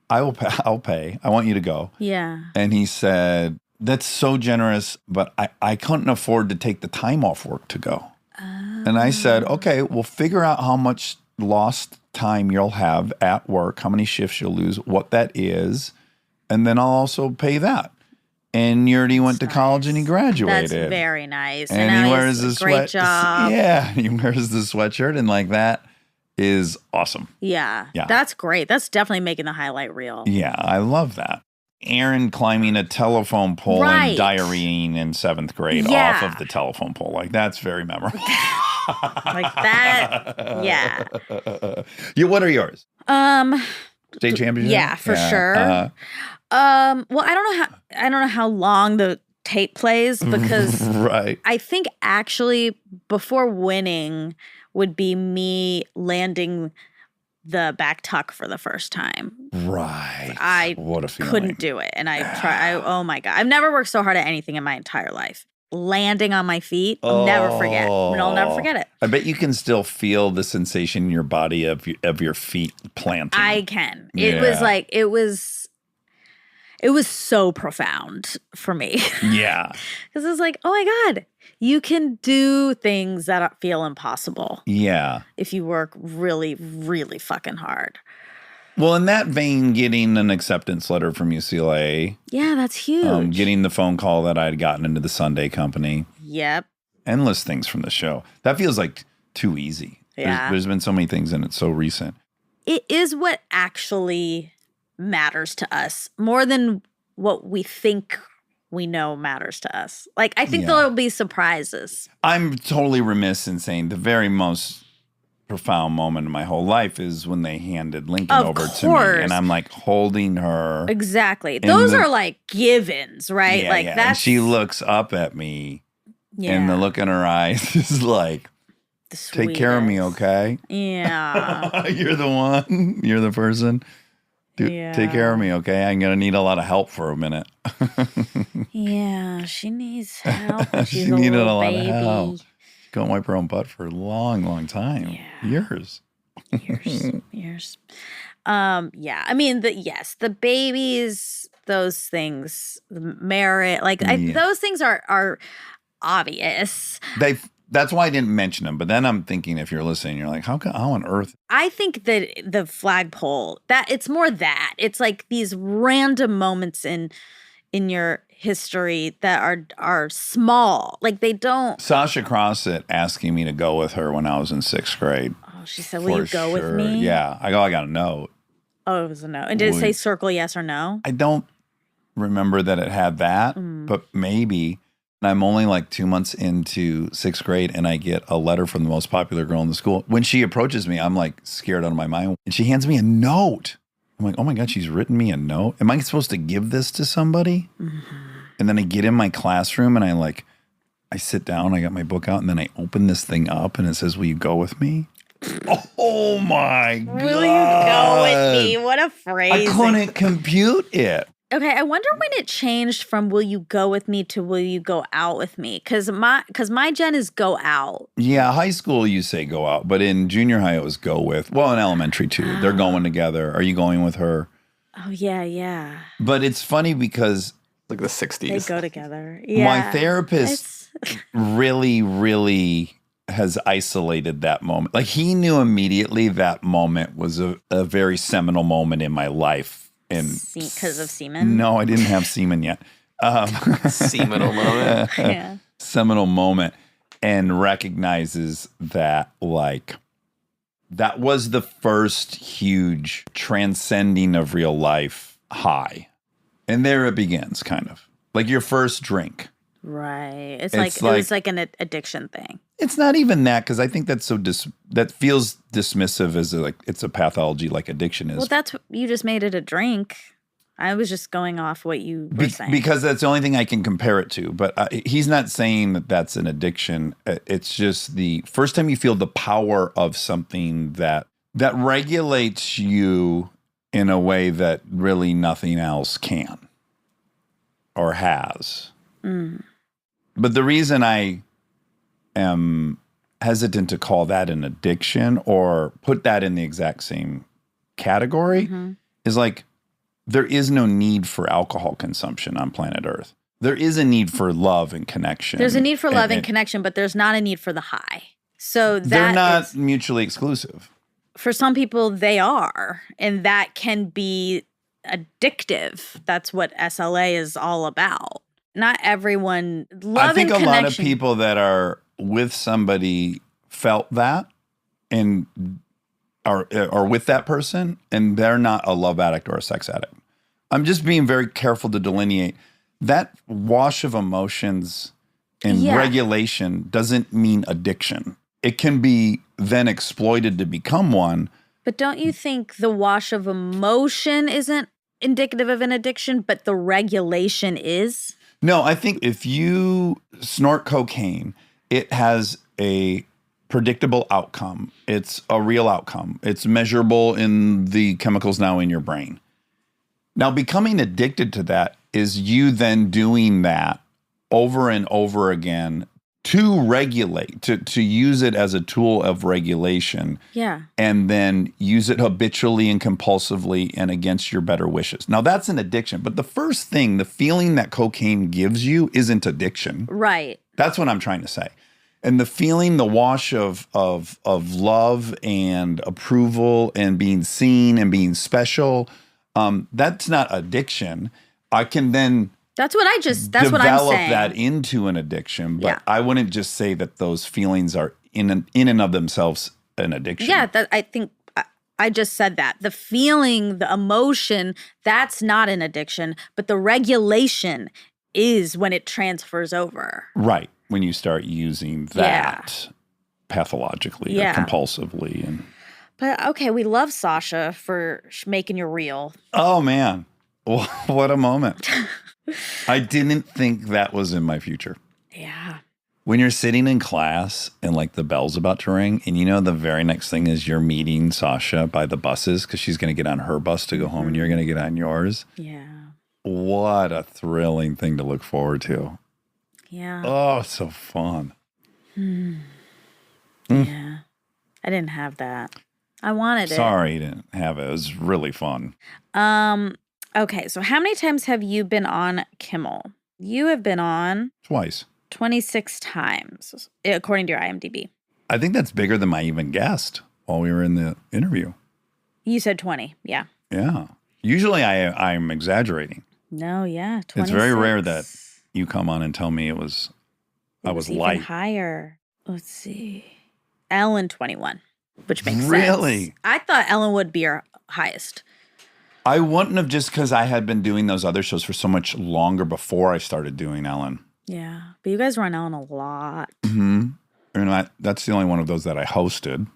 I'll pay. I want you to go. Yeah. And he said, that's so generous, but I couldn't afford to take the time off work to go. And I said, okay, we'll figure out how much lost time you'll have at work, how many shifts you'll lose, what that is. And then I'll also pay that. And Yurdi went to college and he graduated. That's very nice. And now he wears he's the great job. Yeah, he wears the sweatshirt and like that is awesome. Yeah. Yeah. That's great. That's definitely making the highlight reel. Yeah, I love that. Aaron climbing a telephone pole Right. and diarrheaing in 7th grade Yeah. off of the telephone pole. Like that's very memorable. Like that. Yeah. Yeah, what are yours? State championship? Yeah, for sure. Well, I don't know how long the tape plays because right. I think actually before winning would be me landing the back tuck for the first time. Right. I what a feeling. couldn't do it. And oh my God. I've never worked so hard at anything in my entire life. Landing on my feet, I'll never forget. I'll never forget it. I bet you can still feel the sensation in your body of your feet planting. I can. It was Yeah. like, it was so profound for me. Yeah. Because it's like, oh my God, you can do things that feel impossible Yeah. if you work really, really fucking hard. Well, in that vein, getting an acceptance letter from UCLA, Yeah, that's huge. getting the phone call that I had gotten into the Sunday company, Yep. endless things from the show. That feels like too easy. Yeah. There's been so many things in it so recent. It is what actually matters to us more than what we think we know matters to us. Like, I think Yeah. there'll be surprises. I'm totally remiss in saying the very most profound moment in my whole life is when they handed Lincoln Of over to course. me. And I'm like holding her. Exactly. Those are like givens, right? Yeah, like yeah. that's And she looks up at me yeah, and the look in her eyes is like, the take care of me, sweetest. okay? Yeah. You're the one. You're the person. Dude, take care of me, okay? I'm going to need a lot of help for a minute. Yeah, she needs help. She's She a needed little a lot baby. of help. She couldn't wipe her own butt for a long, long time. Yeah. Years. Years. Yeah. I mean, the babies, those things, the merit, like Yeah. those things are obvious. That's why I didn't mention them. But then I'm thinking, if you're listening, you're like, how on earth? I think that the flagpole, that it's more that it's like these random moments in your history that are small. Like they don't. Sasha Crossett asking me to go with her when I was in 6th grade. Oh, she said, "Will you go with me?" Yeah. I got a note. Oh, it was a no. And did it say circle yes or no? I don't remember that it had that, but maybe. And I'm only like 2 months into 6th grade and I get a letter from the most popular girl in the school. When she approaches me, I'm like scared out of my mind. And she hands me a note. I'm like, oh my God, she's written me a note. Am I supposed to give this to somebody? And then I get in my classroom and I sit down, I got my book out, and then I open this thing up and it says, will you go with me? Oh my God. Will you go with me? What a phrase. I couldn't compute it. Okay, I wonder when it changed from will you go with me to will you go out with me? Because my gen is go out. Yeah, high school you say go out, but in junior high it was go with. Well, in elementary too. They're going together. Are you going with her? Oh, yeah. But it's funny because Like the They 60s. go together. Yeah. my therapist really, really has isolated that moment. Like he knew immediately that moment was a very seminal moment in my life. And Because of semen? no, I didn't have semen yet. Seminal moment. Yeah. Seminal moment, and recognizes that like that was the first huge transcending of real life high. And there it begins, kind of. Like your first drink. Right. It's It's like it was like an addiction thing. It's not even that, because I think that's so that feels dismissive as like it's a pathology like addiction is. Well, that's you just made it a drink. I was just going off what you were saying. Because that's the only thing I can compare it to. But he's not saying that that's an addiction. It's just the first time you feel the power of something that regulates you in a way that really nothing else can or has. But the reason I am hesitant to call that an addiction or put that in the exact same category is like, there is no need for alcohol consumption on planet Earth. There is a need for love and connection. There's a need for love and connection, but there's not a need for the high. So they're not mutually exclusive. For some people, they are. And that can be addictive. That's what SLA is all about. Not everyone, love I think and a connection. lot of people that are with somebody felt that and are with that person, and they're not a love addict or a sex addict. I'm just being very careful to delineate that wash of emotions and regulation doesn't mean addiction. It can be then exploited to become one. But don't you think the wash of emotion isn't indicative of an addiction, but the regulation is? No, I think if you snort cocaine, it has a predictable outcome. It's a real outcome. It's measurable in the chemicals now in your brain. Now, becoming addicted to that is you then doing that over and over again to regulate, to use it as a tool of regulation. Yeah. And then use it habitually and compulsively and against your better wishes. Now, that's an addiction. But the first thing, the feeling that cocaine gives you isn't addiction. Right. That's what I'm trying to say. And the feeling, the wash of love and approval and being seen and being special, that's not addiction. I can then that's what I'm saying. Develop that into an addiction, but I wouldn't just say that those feelings are in and of themselves an addiction. Yeah, I think I just said that. The feeling, the emotion, that's not an addiction, but the regulation is when it transfers over. Right. When you start using that pathologically or compulsively. But okay, we love Sasha for making you real. Oh, man. What a moment. I didn't think that was in my future. Yeah. When you're sitting in class and like the bell's about to ring and you know the very next thing is you're meeting Sasha by the buses because she's going to get on her bus to go home and you're going to get on yours. Yeah. What a thrilling thing to look forward to. Yeah. Oh, so fun. Yeah. I didn't have that. I wanted it. Sorry you didn't have it. It was really fun. Okay, so how many times have you been on Kimmel? You have been on Twice. 26 times, according to your IMDb. I think that's bigger than I even guessed while we were in the interview. You said 20, yeah. Yeah. Usually I'm exaggerating. No, yeah, 26. It's very rare that you come on and tell me I was even light. Higher. Let's see. Ellen 21, which makes sense. Really? I thought Ellen would be your highest. I wouldn't have, just because I had been doing those other shows for so much longer before I started doing Ellen. Yeah, but you guys were on Ellen a lot. Mm-hmm. And that's the only one of those that I hosted.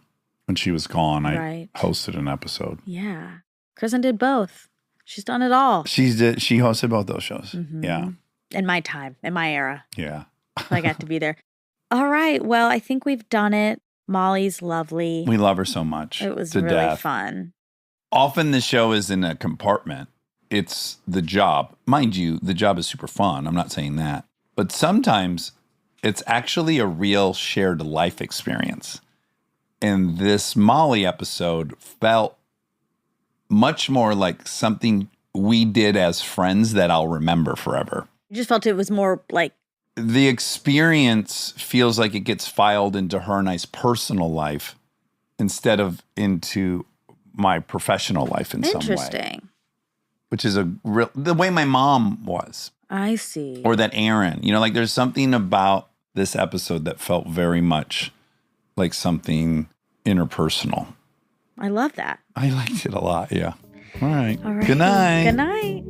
When she was gone, I hosted an episode. Yeah. Kristen did both. She's done it all. She hosted both those shows. Mm-hmm. Yeah. In my time, in my era. Yeah. I got to be there. All right. Well, I think we've done it. Molly's lovely. We love her so much. It was to really death. fun. Often the show is in a compartment it's the job. Mind you, the job is super fun. I'm not saying that. But sometimes it's actually a real shared life experience. And this Molly episode felt much more like something we did as friends that I'll remember forever. You just felt it was more like The experience feels like it gets filed into her and I's personal life instead of into my professional life in some way. interesting. Which is the way my mom was. I see. Or that Aaron. You know, like there's something about this episode that felt very much like something interpersonal. I love that. I liked it a lot, yeah. All right. All right. Good night. Good night.